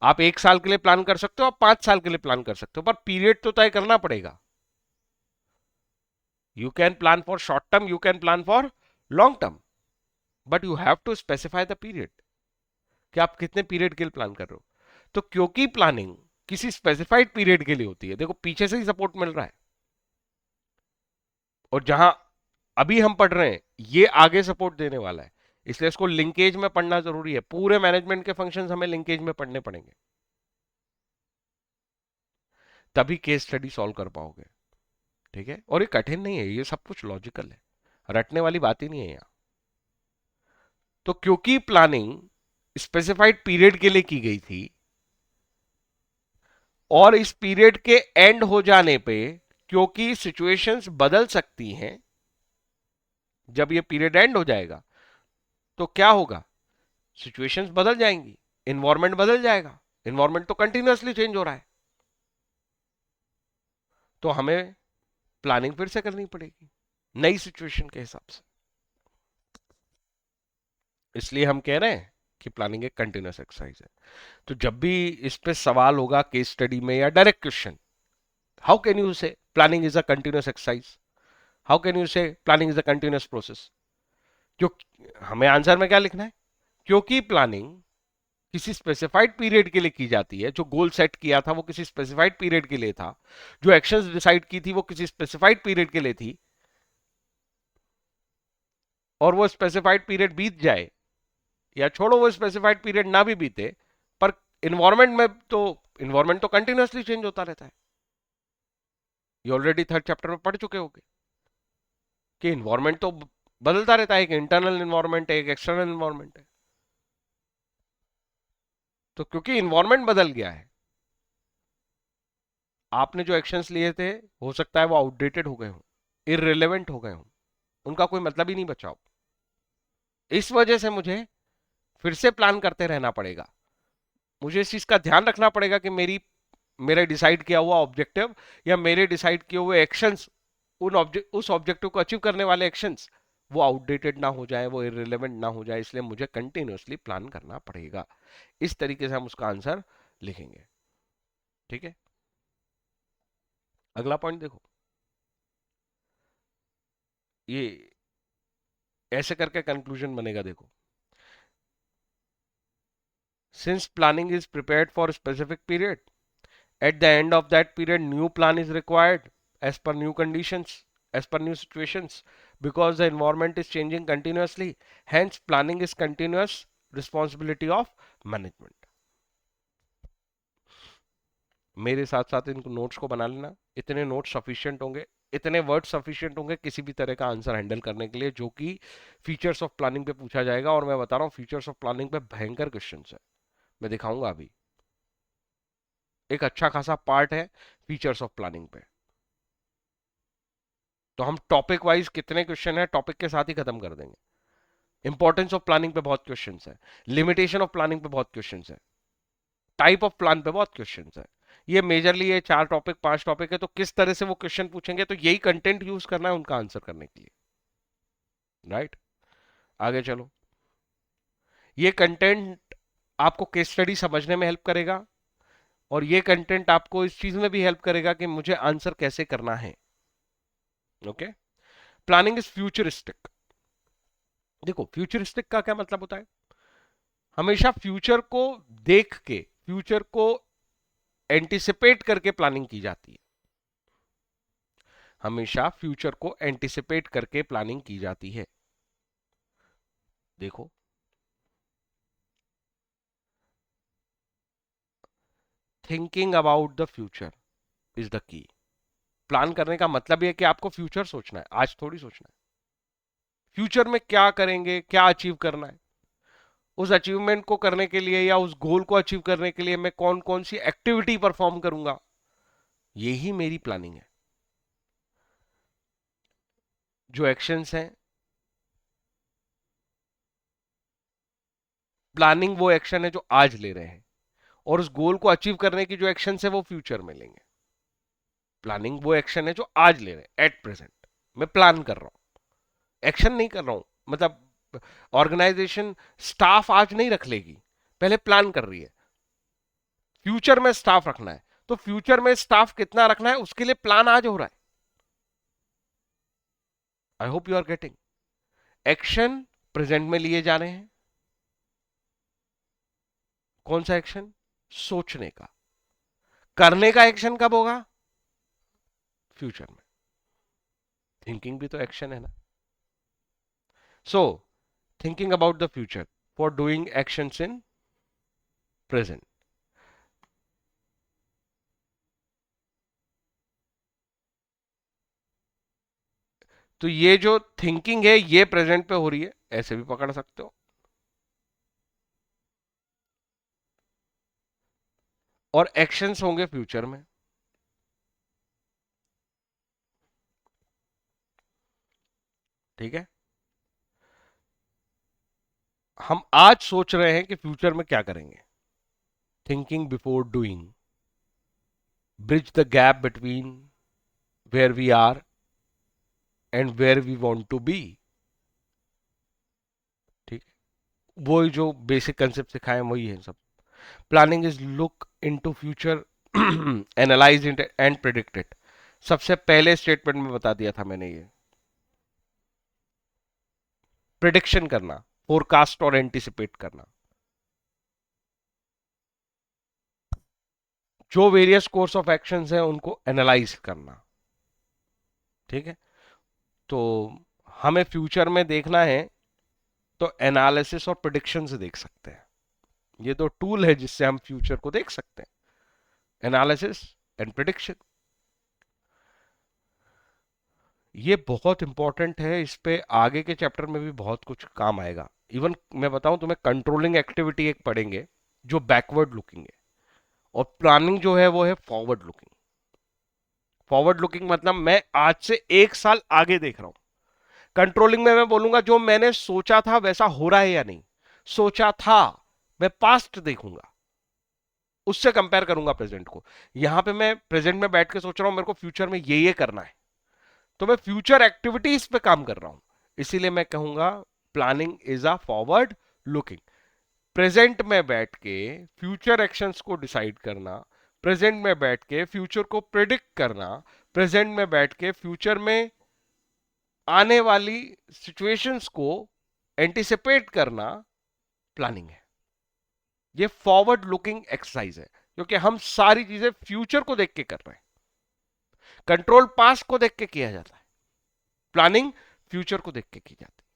आप 1 साल के लिए प्लान कर सकते हो, आप 5 साल के लिए प्लान कर सकते हो, पर पीरियड तो तय करना पड़ेगा। You can plan for short term, you can plan for long term, but you have to specify the period कि आप कितने पीरियड के लिए प्लान कर रहे हो। तो क्योंकि प्लानिंग किसी स्पेसिफाइड पीरियड के लिए होती है, देखो पीछे से ही सपोर्ट मिल रहा है, और जहां अभी हम पढ़ रहे हैं ये आगे सपोर्ट देने वाला है। इसलिए इसको लिंकेज में पढ़ना जरूरी है। पूरे मैनेजमेंट के फंक्शंस हमें लिंकेज में पढ़ने पड़ेंगे, तभी केस स्टडी सॉल्व कर पाओगे। ठीक है, और ये कठिन नहीं है, ये सब कुछ लॉजिकल है, रटने वाली बात ही नहीं है यहां। तो क्योंकि प्लानिंग स्पेसिफाइड पीरियड के लिए की गई थी और इस पीरियड के एंड हो जाने पे क्योंकि सिचुएशंस बदल सकती हैं, जब ये पीरियड एंड हो जाएगा तो क्या होगा, सिचुएशंस बदल जाएंगी, इन्वायरमेंट बदल जाएगा। इन्वायरमेंट तो कंटिन्यूअसली चेंज हो रहा है, तो हमें प्लानिंग फिर से करनी पड़ेगी नई सिचुएशन के हिसाब से। इसलिए हम कह रहे हैं कि प्लानिंग एक कंटिन्यूअस एक्सरसाइज है। तो जब भी इस पे सवाल होगा केस स्टडी में या direct question, how can you say planning is a continuous exercise, how can you say planning is a continuous process, क्यों, हमें आंसर में क्या लिखना है, क्योंकि प्लानिंग किसी स्पेसिफाइड पीरियड के लिए की जाती है, जो गोल सेट किया था वो किसी स्पेसिफाइड पीरियड के लिए था, जो एक्शंस डिसाइड की थी वो किसी स्पेसिफाइड पीरियड के लिए थी, और वो स्पेसिफाइड पीरियड बीत जाए या छोड़ो वो स्पेसिफाइड पीरियड ना भी बीते, पर इन्वायरमेंट में तो इन्वायरमेंट तो कंटिन्यूअसली चेंज होता रहता है। ये ऑलरेडी थर्ड चैप्टर में पढ़ चुके होगे कि इन्वायरमेंट तो बदलता रहता है, एक इंटरनल इन्वायरमेंट है, एक एक्सटर्नल इन्वायरमेंट है। तो क्योंकि इन्वायरमेंट बदल गया है, आपने जो एक्शंस लिए थे हो सकता है वो आउटडेटेड हो गए हों, इररिलेवेंट हो गए हों, उनका कोई मतलब ही नहीं बचा हो। इस वजह से मुझे फिर से प्लान करते रहना पड़ेगा, मुझे इस चीज का ध्यान रखना पड़ेगा कि मेरा डिसाइड किया हुआ ऑब्जेक्टिव या मेरे डिसाइड किए हुए एक्शंस, उस ऑब्जेक्टिव को अचीव करने वाले एक्शंस वो आउटडेटेड ना हो जाए, वो इररिलेवेंट ना हो जाए, इसलिए मुझे कंटिन्यूअसली प्लान करना पड़ेगा। इस तरीके से हम उसका आंसर लिखेंगे। ठीक है, अगला पॉइंट देखो, ये ऐसे करके कंक्लूजन बनेगा। देखो, since planning is prepared for specific period, at the end of that period new plan is required as per new conditions, as per new situations, because the environment is changing continuously, hence planning is continuous responsibility of management। मेरे साथ साथ इन notes को बना लेना, इतने notes sufficient होंगे, इतने word sufficient होंगे किसी भी तरह का आंसर हैंडल करने के लिए जो कि फीचर्स ऑफ प्लानिंग पे पूछा जाएगा। और मैं बता रहा हूँ फीचर्स ऑफ प्लानिंग पे भयंकर क्वेश्चन है, मैं दिखाऊंगा अभी। एक अच्छा खासा पार्ट है फीचर्स ऑफ प्लानिंग पे। तो हम टॉपिक वाइज कितने क्वेश्चन है टॉपिक के साथ ही खत्म कर देंगे। इंपॉर्टेंस ऑफ प्लानिंग पे बहुत क्वेश्चंस है, लिमिटेशन ऑफ प्लानिंग पे बहुत क्वेश्चंस है, टाइप ऑफ प्लान पे बहुत क्वेश्चंस है। ये मेजरली ये 4 टॉपिक 5 टॉपिक है, तो किस तरह से वो क्वेश्चन पूछेंगे, तो यही कंटेंट यूज करना है उनका आंसर करने के लिए। राइट, आगे चलो। ये कंटेंट आपको केस स्टडी समझने में हेल्प करेगा, और ये कंटेंट आपको इस चीज में भी हेल्प करेगा कि मुझे आंसर कैसे करना है। Okay, planning is futuristic. देखो, फ्यूचरिस्टिक का क्या मतलब होता है, हमेशा फ्यूचर को देख के, फ्यूचर को एंटिसिपेट करके प्लानिंग की जाती है। हमेशा फ्यूचर को एंटिसिपेट करके प्लानिंग की जाती है। देखो, thinking about the future is the key. Plan करने का मतलब यह कि आपको फ्यूचर सोचना है, आज थोड़ी सोचना है। फ्यूचर में क्या करेंगे, क्या अचीव करना है, उस अचीवमेंट को करने के लिए या उस गोल को अचीव करने के लिए मैं कौन कौन सी एक्टिविटी परफॉर्म करूंगा, यही मेरी प्लानिंग है। जो एक्शंस हैं, प्लानिंग वो एक्शन है जो आज ले रहे हैं, और उस गोल को अचीव करने की जो एक्शन है वो फ्यूचर में लेंगे। प्लानिंग वो एक्शन है जो आज ले रहे हैं, एट प्रेजेंट मैं प्लान कर रहा हूं, एक्शन नहीं कर रहा हूं। मतलब ऑर्गेनाइजेशन स्टाफ आज नहीं रख लेगी, पहले प्लान कर रही है। फ्यूचर में स्टाफ रखना है, तो फ्यूचर में स्टाफ कितना रखना है उसके लिए प्लान आज हो रहा है। I hope you are getting. Action present में लिए जा रहे हैं, कौन सा एक्शन, सोचने का। करने का एक्शन कब होगा, फ्यूचर में। थिंकिंग भी तो एक्शन है ना। सो thinking about the future for doing actions in present. तो ये जो थिंकिंग है ये प्रेजेंट पे हो रही है, ऐसे भी पकड़ सकते हो। और एक्शंस होंगे फ्यूचर में। ठीक है, हम आज सोच रहे हैं कि फ्यूचर में क्या करेंगे। Thinking before doing, bridge the gap between where we are and where we want to be. ठीक है, वो जो बेसिक कंसेप्ट सिखाए हैं वही है सब। Planning is look into future, analyse it and predict it. सबसे पहले स्टेटमेंट में बता दिया था मैंने ये। प्रिडिक्शन करना, फोरकास्ट और एंटिसिपेट करना। जो वेरियस कोर्स ऑफ एक्शंस हैं उनको एनालाइज करना। ठीक है, तो हमें फ्यूचर में देखना है तो एनालिसिस और प्रिडिक्शन से देख सकते हैं। ये तो टूल है जिससे हम फ्यूचर को देख सकते हैं, एनालिसिस एंड प्रिडिक्शन। ये बहुत इंपॉर्टेंट है, इस पे आगे के चैप्टर में भी बहुत कुछ काम आएगा। इवन मैं बताऊं तुम्हें, कंट्रोलिंग एक्टिविटी एक पढ़ेंगे जो बैकवर्ड लुकिंग है, और प्लानिंग जो है वो है फॉरवर्ड लुकिंग। फॉरवर्ड लुकिंग मतलब मैं आज से 1 साल आगे देख रहा हूं। कंट्रोलिंग में मैं बोलूंगा जो मैंने सोचा था वैसा हो रहा है या नहीं। सोचा था, मैं पास्ट देखूंगा, उससे कंपेयर करूंगा प्रेजेंट को। यहां पे मैं प्रेजेंट में बैठ के सोच रहा हूं मेरे को फ्यूचर में ये करना है, तो मैं फ्यूचर एक्टिविटीज पे काम कर रहा हूं। इसीलिए मैं कहूंगा planning is a forward looking. Present में बैठ के फ्यूचर एक्शंस को डिसाइड करना, प्रेजेंट में बैठ के फ्यूचर को प्रिडिक्ट करना, प्रेजेंट में बैठ के फ्यूचर में आने वाली सिचुएशंस को एंटिसिपेट करना, प्लानिंग है। ये फॉरवर्ड लुकिंग एक्सरसाइज है, क्योंकि हम सारी चीजें फ्यूचर को देख के कर रहे हैं। कंट्रोल पास्ट को देख के किया जाता है, प्लानिंग फ्यूचर को देख के की जाती है।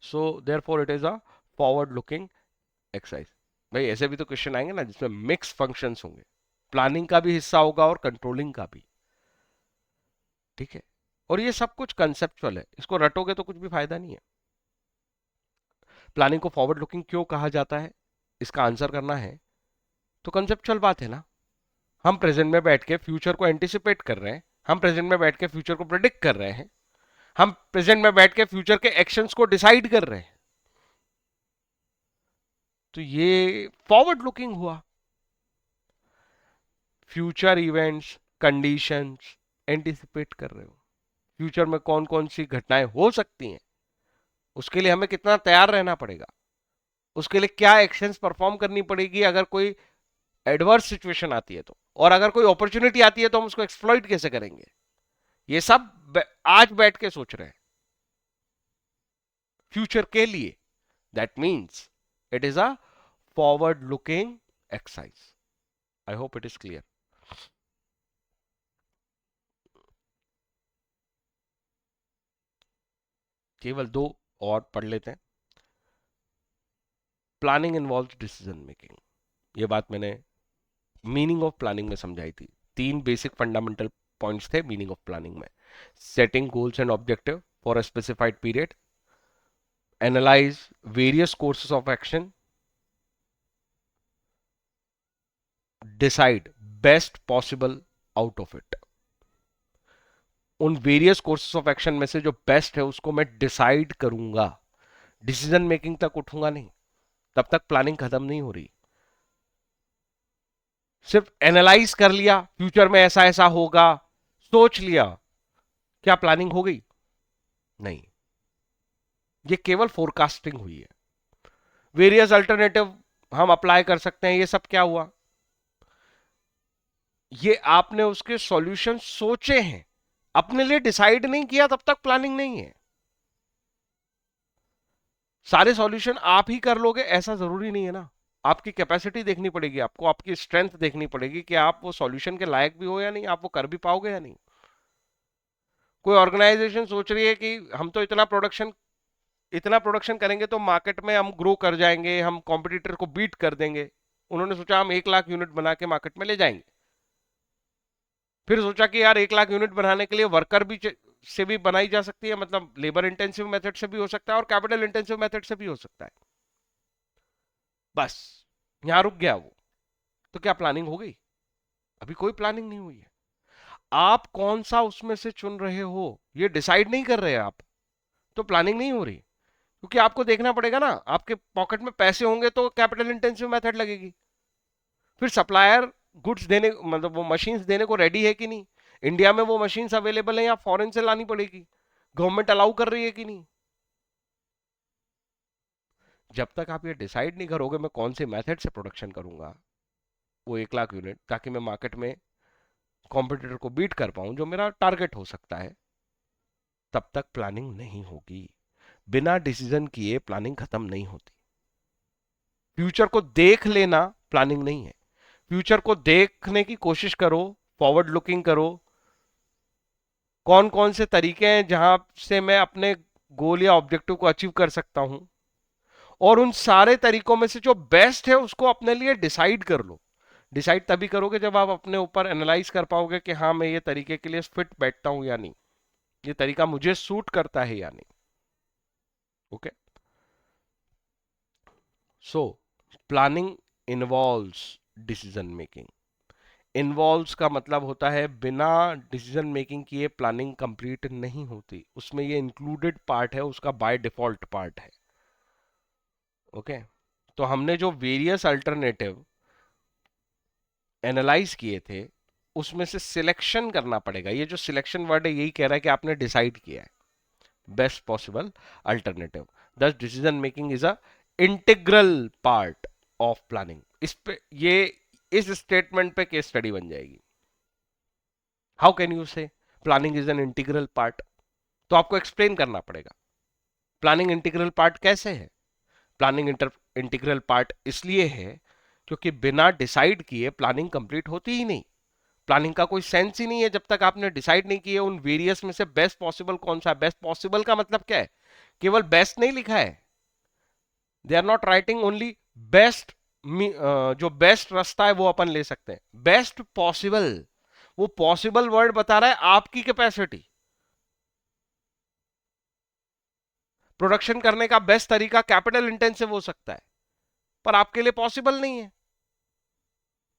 So therefore it is a forward looking exercise. भाई ऐसे भी तो क्वेश्चन आएंगे ना जिसमें मिक्स फंक्शंस होंगे, प्लानिंग का भी हिस्सा होगा और कंट्रोलिंग का भी। ठीक है, और ये सब कुछ कंसेप्चुअल है, इसको रटोगे तो कुछ भी फायदा नहीं है। प्लानिंग को फॉरवर्ड लुकिंग क्यों कहा जाता है, इसका आंसर करना है तो कंसेप्चुअल बात है ना। हम प्रेजेंट में बैठ के फ्यूचर को एंटिसिपेट कर रहे हैं, हम प्रेजेंट में बैठ के फ्यूचर को प्रेडिक्ट कर रहे हैं, हम प्रेजेंट में बैठ के फ्यूचर के एक्शंस को डिसाइड कर रहे हैं। तो ये फॉरवर्ड लुकिंग हुआ। फ्यूचर इवेंट्स, कंडीशंस एंटिसिपेट कर रहे हो। फ्यूचर में कौन कौन सी घटनाएं हो सकती हैं, उसके लिए हमें कितना तैयार रहना पड़ेगा, उसके लिए क्या एक्शंस परफॉर्म करनी पड़ेगी अगर कोई एडवर्स सिचुएशन आती है तो, और अगर कोई अपॉर्चुनिटी आती है तो हम उसको एक्सप्लॉइट कैसे करेंगे। ये सब आज बैठ के सोच रहे हैं फ्यूचर के लिए। That means it is a forward looking exercise. I hope it is clear. केवल दो और पढ़ लेते हैं। प्लानिंग इन्वॉल्व डिसीजन मेकिंग, ये बात मैंने मीनिंग ऑफ प्लानिंग में समझाई थी। 3 बेसिक फंडामेंटल पॉइंट्स थे मीनिंग ऑफ प्लानिंग में। Setting goals and objective for a specified period, analyse various courses of action, decide best possible out of it. उन various courses of action में से जो best है उसको मैं डिसाइड करूंगा, डिसीजन मेकिंग तक उठूंगा नहीं, तब तक प्लानिंग खत्म नहीं हो रही। सिर्फ एनालाइज कर लिया फ्यूचर में ऐसा ऐसा होगा, सोच लिया, क्या प्लानिंग हो गई? नहीं, ये केवल फोरकास्टिंग हुई है। वेरियस अल्टरनेटिव हम अप्लाई कर सकते हैं, ये सब क्या हुआ? ये आपने उसके सॉल्यूशन सोचे हैं, अपने लिए डिसाइड नहीं किया, तब तक प्लानिंग नहीं है। सारे सॉल्यूशन आप ही कर लोगे ऐसा जरूरी नहीं है ना। आपकी कैपेसिटी देखनी पड़ेगी, आपको आपकी स्ट्रेंथ देखनी पड़ेगी कि आप वो सॉल्यूशन के लायक भी हो या नहीं, आप वो कर भी पाओगे या नहीं। कोई ऑर्गेनाइजेशन सोच रही है कि हम तो इतना प्रोडक्शन इतना प्रोडक्शन करेंगे तो मार्केट में हम ग्रो कर जाएंगे, हम कॉम्पिटिटर को बीट कर देंगे। उन्होंने सोचा हम 1 लाख यूनिट बना के मार्केट में ले जाएंगे। फिर सोचा कि यार 1 लाख यूनिट बनाने के लिए वर्कर भी से भी बनाई जा सकती है, मतलब लेबर इंटेंसिव मेथड से भी हो सकता है और कैपिटल इंटेंसिव मेथड से भी हो सकता है। बस यहां रुक गया वो। तो क्या प्लानिंग हो गई? अभी कोई प्लानिंग नहीं हुई है। आप कौन सा उसमें से चुन रहे हो ये डिसाइड नहीं कर रहे आप, तो प्लानिंग नहीं हो रही। क्योंकि आपको देखना पड़ेगा ना, आपके पॉकेट में पैसे होंगे तो कैपिटल इंटेंसिव मेथड लगेगी। फिर सप्लायर गुड्स देने, मतलब वो मशीन्स देने को रेडी है कि नहीं, इंडिया में वो मशीन्स अवेलेबल है या फॉरेन से लानी पड़ेगी, गवर्नमेंट अलाउ कर रही है कि नहीं। जब तक आप ये डिसाइड नहीं करोगे मैं कौन से मेथड से प्रोडक्शन करूंगा वो 1 लाख यूनिट, ताकि मैं मार्केट में कॉम्पिटिटर को बीट कर पाऊं जो मेरा टारगेट हो सकता है, तब तक प्लानिंग नहीं होगी। बिना डिसीजन किए प्लानिंग खत्म नहीं होती। फ्यूचर को देख लेना प्लानिंग नहीं है। फ्यूचर को देखने की कोशिश करो, फॉरवर्ड लुकिंग करो, कौन कौन से तरीके हैं जहां से मैं अपने गोल या ऑब्जेक्टिव को अचीव कर सकता हूं, और उन सारे तरीकों में से जो बेस्ट है उसको अपने लिए डिसाइड कर लो। डिसाइड तभी करोगे जब आप अपने ऊपर एनालाइज कर पाओगे कि हाँ मैं ये तरीके के लिए फिट बैठता हूं या नहीं, ये तरीका मुझे सूट करता है या नहीं। Okay, so planning involves decision making. Involves का मतलब होता है बिना डिसीजन मेकिंग किए प्लानिंग कंप्लीट नहीं होती, उसमें ये इंक्लूडेड पार्ट है, उसका बाय डिफॉल्ट पार्ट है। ओके, तो हमने जो वेरियस अल्टरनेटिव एनालाइज किए थे उसमें से सिलेक्शन करना पड़ेगा। ये जो सिलेक्शन वर्ड है यही कह रहा है कि आपने डिसाइड किया है बेस्ट पॉसिबल अल्टरनेटिव। दस decision making is a integral part of planning. इस पे ये इस स्टेटमेंट पे केस स्टडी बन जाएगी। How can you say planning is an integral part? तो आपको एक्सप्लेन करना पड़ेगा प्लानिंग इंटीग्रल पार्ट कैसे है। प्लानिंग इंटीग्रल पार्ट इसलिए है क्योंकि बिना डिसाइड किए प्लानिंग कंप्लीट होती ही नहीं। प्लानिंग का कोई सेंस ही नहीं है जब तक आपने डिसाइड नहीं किया उन वेरियस में से बेस्ट पॉसिबल कौन सा है। बेस्ट पॉसिबल का मतलब क्या है? केवल बेस्ट नहीं लिखा है, they are not writing only best. जो बेस्ट रास्ता है वो अपन ले सकते हैं, बेस्ट पॉसिबल। वो पॉसिबल वर्ड बता रहा है आपकी कैपेसिटी। प्रोडक्शन करने का बेस्ट तरीका कैपिटल इंटेंसिव हो सकता है पर आपके लिए पॉसिबल नहीं है,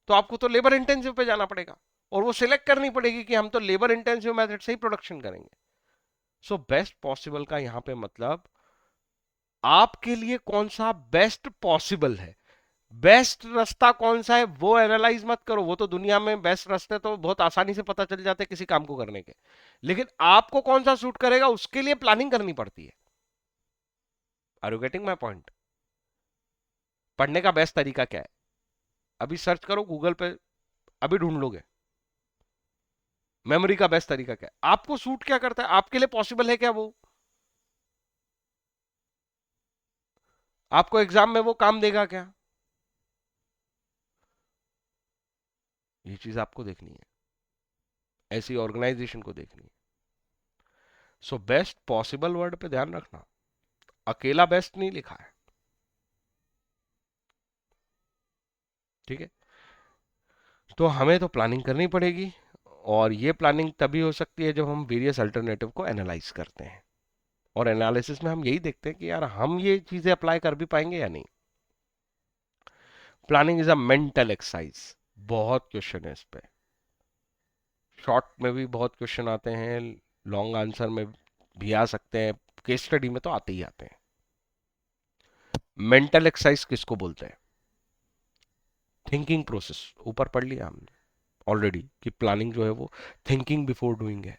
तो आपको तो लेबर इंटेंसिव पे जाना पड़ेगा और वो सिलेक्ट करनी पड़ेगी कि हम तो लेबर इंटेंसिव मेथड से ही प्रोडक्शन करेंगे। सो बेस्ट पॉसिबल का यहां पे मतलब आपके लिए कौन सा बेस्ट पॉसिबल है। बेस्ट रास्ता कौन सा है वो एनालाइज मत करो, वो तो दुनिया में बेस्ट रास्ते तो बहुत आसानी से पता चल जाते हैं किसी काम को करने के। लेकिन आपको कौन सा सूट करेगा उसके लिए प्लानिंग करनी पड़ती है। Are you getting my point? पढ़ने का बेस्ट तरीका क्या है? अभी सर्च करो गूगल पे, अभी ढूंढ लोगे। मेमोरी का बेस्ट तरीका क्या है? आपको सूट क्या करता है, आपके लिए पॉसिबल है क्या वो? आपको एग्जाम में वो काम देगा क्या? ये चीज आपको देखनी है, ऐसी ऑर्गेनाइजेशन को देखनी है। सो बेस्ट पॉसिबल वर्ड पे ध्यान रखना, अकेला बेस्ट नहीं लिखा है। ठीक है, तो हमें तो प्लानिंग करनी पड़ेगी, और ये प्लानिंग तभी हो सकती है जब हम वेरियस अल्टरनेटिव को एनालाइज करते हैं। और एनालिसिस में हम यही देखते हैं कि यार हम ये चीजें अप्लाई कर भी पाएंगे या नहीं। Planning is a mental exercise. बहुत क्वेश्चन है इस पे, शॉर्ट में भी बहुत क्वेश्चन आते हैं, लॉन्ग आंसर में भी आ सकते हैं, केस स्टडी में तो आते ही आते हैं। मेंटल एक्सरसाइज किसको बोलते हैं? थिंकिंग प्रोसेस, ऊपर पढ़ लिया हमने ऑलरेडी कि प्लानिंग जो है वो थिंकिंग बिफोर डूइंग है।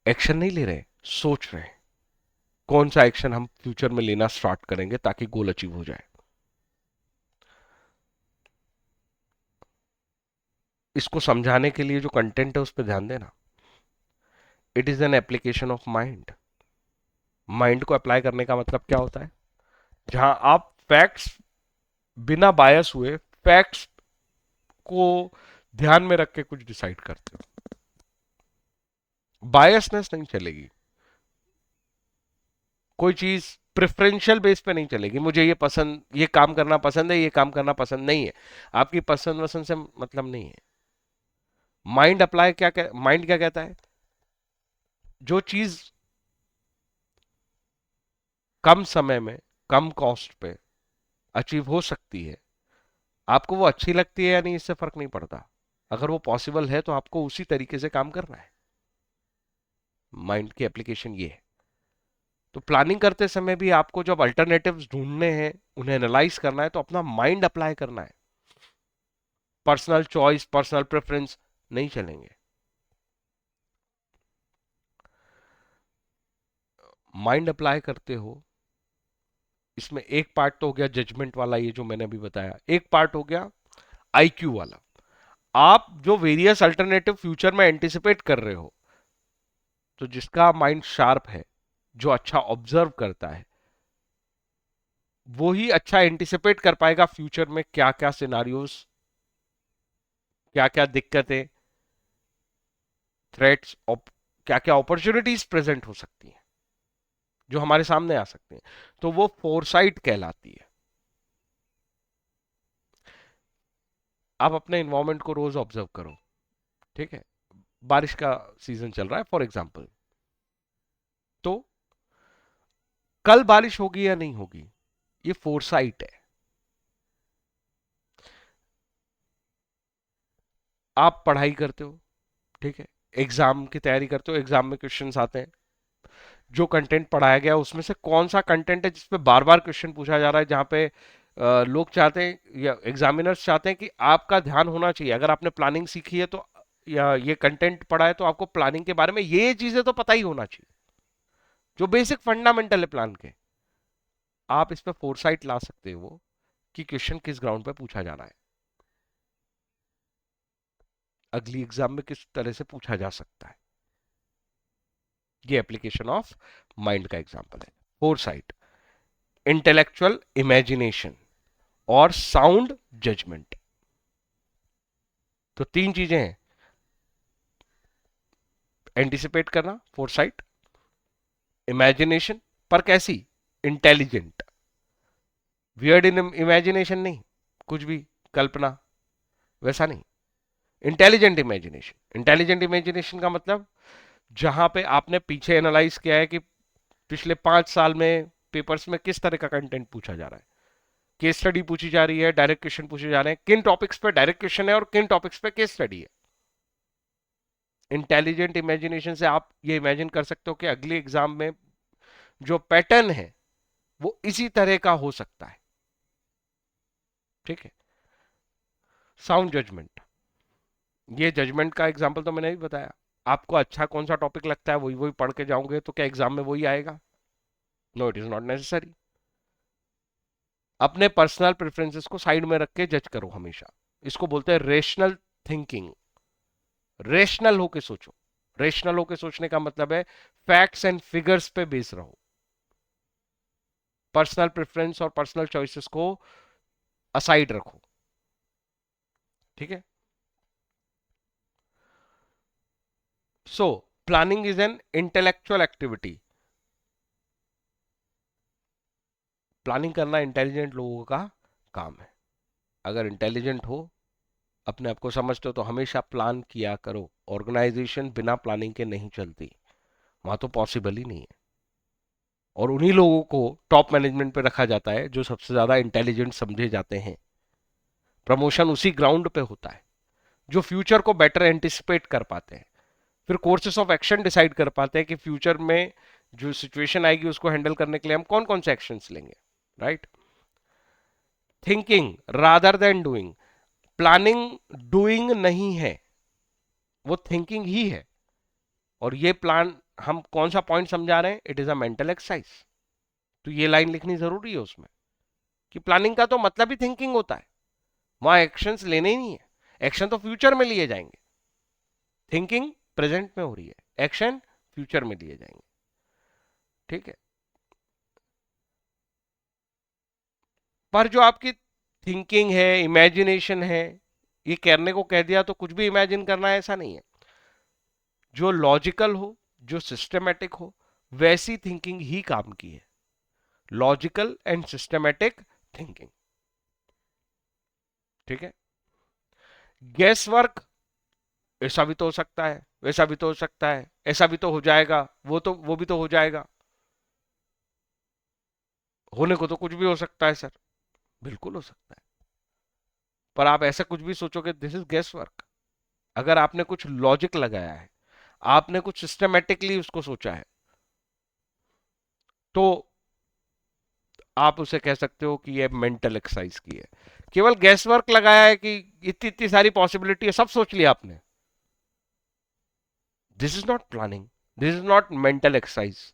एक्शन नहीं ले रहे, सोच रहे हैं कौन सा एक्शन हम फ्यूचर में लेना स्टार्ट करेंगे ताकि गोल अचीव हो जाए। इसको समझाने के लिए जो कंटेंट है उस पर ध्यान देना। It is an application of mind. Mind को अप्लाई करने का मतलब क्या होता है? जहां आप फैक्ट्स बिना बायस हुए फैक्ट्स को ध्यान में रख के कुछ डिसाइड करते हो, बायसनेस नहीं चलेगी। कोई चीज प्रेफरेंशियल बेस पे नहीं चलेगी, मुझे ये पसंद, ये काम करना पसंद है, ये काम करना पसंद नहीं है, आपकी पसंद वसंद से मतलब नहीं है। माइंड अप्लाई क्या माइंड क्या कहता है, जो चीज कम समय में कम कॉस्ट पे अचीव हो सकती है, आपको वो अच्छी लगती है या नहीं इससे फर्क नहीं पड़ता। अगर वो पॉसिबल है तो आपको उसी तरीके से काम करना है। माइंड की एप्लीकेशन ये है। तो प्लानिंग करते समय भी आपको जब अल्टरनेटिव्स ढूंढने हैं, उन्हें एनालाइज करना है, तो अपना माइंड अप्लाई करना है। पर्सनल चॉइस, पर्सनल प्रेफरेंस नहीं चलेंगे। माइंड अप्लाई करते हो, इसमें एक पार्ट तो हो गया जजमेंट वाला, ये जो मैंने अभी बताया, एक पार्ट हो गया आईक्यू वाला। आप जो वेरियस अल्टरनेटिव फ्यूचर में एंटिसिपेट कर रहे हो, तो जिसका माइंड शार्प है, जो अच्छा ऑब्जर्व करता है, वो ही अच्छा एंटिसिपेट कर पाएगा फ्यूचर में क्या क्या सिनारियोस, क्या क्या दिक्कतें, थ्रेट्स, क्या क्या अपॉर्चुनिटीज प्रेजेंट हो सकती हैं, जो हमारे सामने आ सकती हैं। तो वो फोरसाइट कहलाती है। आप अपने इन्वायरमेंट को रोज ऑब्जर्व करो, ठीक है। बारिश का सीजन चल रहा है फॉर एग्जाम्पल, तो कल बारिश होगी या नहीं होगी, ये फोरसाइट है। आप पढ़ाई करते हो, ठीक है, एग्जाम की तैयारी करते हो, एग्जाम में क्वेश्चंस आते हैं, जो कंटेंट पढ़ाया गया उसमें से कौन सा कंटेंट है जिसपे बार बार क्वेश्चन पूछा जा रहा है, जहां पे लोग चाहते हैं या एग्जामिनर्स चाहते हैं कि आपका ध्यान होना चाहिए। अगर आपने प्लानिंग सीखी है तो, या ये कंटेंट पढ़ा है, तो आपको प्लानिंग के बारे में ये चीजें तो पता ही होना चाहिए, जो बेसिक फंडामेंटल है प्लान के। आप इस पे फोरसाइट ला सकते हो कि क्वेश्चन किस ग्राउंड पे पूछा जा रहा है, अगली एग्जाम में किस तरह से पूछा जा सकता है। ये एप्लीकेशन ऑफ माइंड का एग्जाम्पल है। फोरसाइट, इंटेलेक्चुअल इमेजिनेशन और साउंड जजमेंट। तो तीन चीजें हैं, एंटिसिपेट करना फोरसाइट, इमेजिनेशन, पर कैसी, इंटेलिजेंट, वियर्ड इन इमेजिनेशन नहीं, कुछ भी कल्पना, वैसा नहीं। इंटेलिजेंट इमेजिनेशन, इंटेलिजेंट इमेजिनेशन का मतलब जहां पे आपने पीछे एनालाइज किया है कि पिछले 5 साल में पेपर्स में किस तरह का कंटेंट पूछा जा रहा है, केस स्टडी पूछी जा रही है, डायरेक्ट क्वेश्चन पूछे जा रहे हैं, किन टॉपिक्स पे डायरेक्ट क्वेश्चन है और किन टॉपिक्स पे केस स्टडी है। इंटेलिजेंट इमेजिनेशन से आप ये इमेजिन कर सकते हो कि अगले एग्जाम में जो पैटर्न है वो इसी तरह का हो सकता है, ठीक है। साउंड जजमेंट, ये जजमेंट का एग्जांपल तो मैंने भी बताया। आपको अच्छा कौन सा टॉपिक लगता है, वही वही पढ़ के जाओगे तो क्या एग्जाम में वही आएगा? No, it is not necessary. अपने पर्सनल प्रेफरेंसेस को साइड में रख के जज करो हमेशा। इसको बोलते हैं रेशनल थिंकिंग। रेशनल होके सोचो। रेशनल होके सोचने का मतलब है फैक्ट्स एंड फिगर्स पे बेस रहो। पर्सनल प्रेफरेंस और पर्सनल चॉइसेस को असाइड रखो, ठीक है। So planning is an intellectual activity. Planning करना इंटेलिजेंट लोगों का काम है। अगर इंटेलिजेंट हो, अपने आप को समझते हो, तो हमेशा प्लान किया करो। ऑर्गेनाइजेशन बिना प्लानिंग के नहीं चलती, वहां तो पॉसिबल ही नहीं है। और उन्हीं लोगों को टॉप मैनेजमेंट पे रखा जाता है जो सबसे ज्यादा इंटेलिजेंट समझे जाते हैं। प्रमोशन उसी ग्राउंड पे होता है, जो फ्यूचर को बेटर एंटिसिपेट कर पाते हैं, फिर कोर्सेस ऑफ एक्शन डिसाइड कर पाते हैं कि फ्यूचर में जो सिचुएशन आएगी उसको हैंडल करने के लिए हम कौन कौन से एक्शंस लेंगे, right. Thinking rather than doing. Planning doing नहीं है, वो थिंकिंग ही है। और ये प्लान, हम कौन सा पॉइंट समझा रहे हैं, it is a mental exercise. तो ये लाइन लिखनी जरूरी है उसमें, कि प्लानिंग का तो मतलब ही थिंकिंग होता है, वहां एक्शंस लेने ही नहीं है। एक्शन तो फ्यूचर में लिए जाएंगे, थिंकिंग प्रेजेंट में हो रही है, एक्शन फ्यूचर में लिए जाएंगे, ठीक है। पर जो आपकी थिंकिंग है, इमेजिनेशन है, ये करने को कह दिया तो कुछ भी इमेजिन करना है, ऐसा नहीं है। जो लॉजिकल हो, जो सिस्टमेटिक हो, वैसी थिंकिंग ही काम की है। Logical and systematic thinking. ठीक है। गेस वर्क, ऐसा भी तो हो सकता है, वैसा भी तो हो सकता है, ऐसा भी तो हो जाएगा, वो भी तो हो जाएगा, होने को तो कुछ भी हो सकता है सर। बिल्कुल हो सकता है, पर आप ऐसा कुछ भी सोचोगे, दिस इज गेस वर्क। अगर आपने कुछ लॉजिक लगाया है, आपने कुछ सिस्टमेटिकली उसको सोचा है, तो आप उसे कह सकते हो कि ये मेंटल एक्सरसाइज की है। केवल गैस वर्क लगाया है कि इतनी इतनी सारी पॉसिबिलिटी है, सब सोच लिया आपने, this is not planning, this is not mental exercise.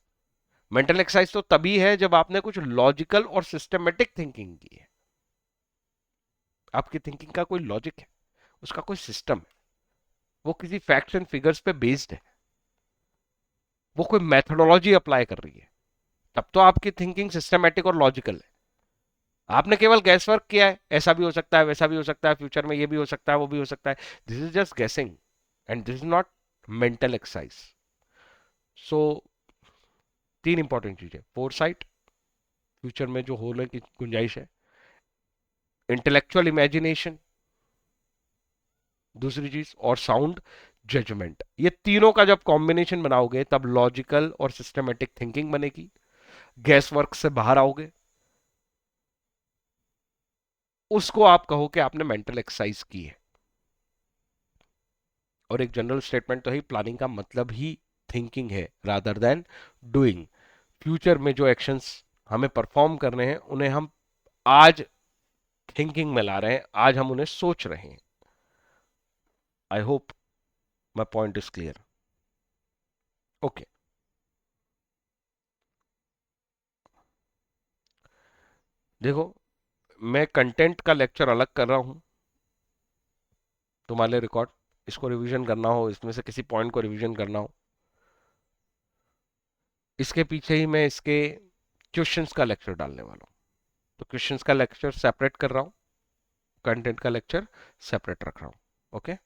Mental exercise तो तभी है जब आपने कुछ लॉजिकल और सिस्टमेटिक थिंकिंग की है। आपकी थिंकिंग का कोई लॉजिक है, उसका कोई सिस्टम है, वो किसी फैक्ट्स एंड फिगर्स पे बेस्ड है, वो कोई मेथोडोलॉजी अप्लाई कर रही है, तब तो आपकी थिंकिंग सिस्टमेटिक और लॉजिकल है। आपने केवल गैस वर्क किया है, ऐसा भी हो सकता है, वैसा भी हो सकता है, फ्यूचर में ये भी हो सकता है, वो भी हो सकता है, this is just guessing and this is not mental exercise. So तीन इंपॉर्टेंट चीजें, फोरसाइट, फ्यूचर में जो होने की गुंजाइश है, इंटेलेक्चुअल इमेजिनेशन दूसरी चीज, और साउंड जजमेंट। ये तीनों का जब कॉम्बिनेशन बनाओगे तब लॉजिकल और सिस्टमेटिक थिंकिंग बनेगी, गैस वर्क से बाहर आओगे, उसको आप कहो कि आपने मेंटल एक्सरसाइज की है। और एक जनरल स्टेटमेंट तो है, प्लानिंग का मतलब ही थिंकिंग है रादर देन डूइंग। फ्यूचर में जो एक्शंस हमें परफॉर्म करने हैं, उन्हें हम आज थिंकिंग में ला रहे हैं, आज हम उन्हें सोच रहे हैं। I hope my point is clear. Okay, देखो, मैं कंटेंट का लेक्चर अलग कर रहा हूं तुम्हारे लिए, रिकॉर्ड, इसको रिवीजन करना हो, इसमें से किसी पॉइंट को रिवीजन करना हो, इसके पीछे ही मैं इसके क्वेश्चंस का लेक्चर डालने वाला हूं। तो क्वेश्चंस का लेक्चर सेपरेट कर रहा हूं, कंटेंट का लेक्चर सेपरेट रख रहा हूं। ओके।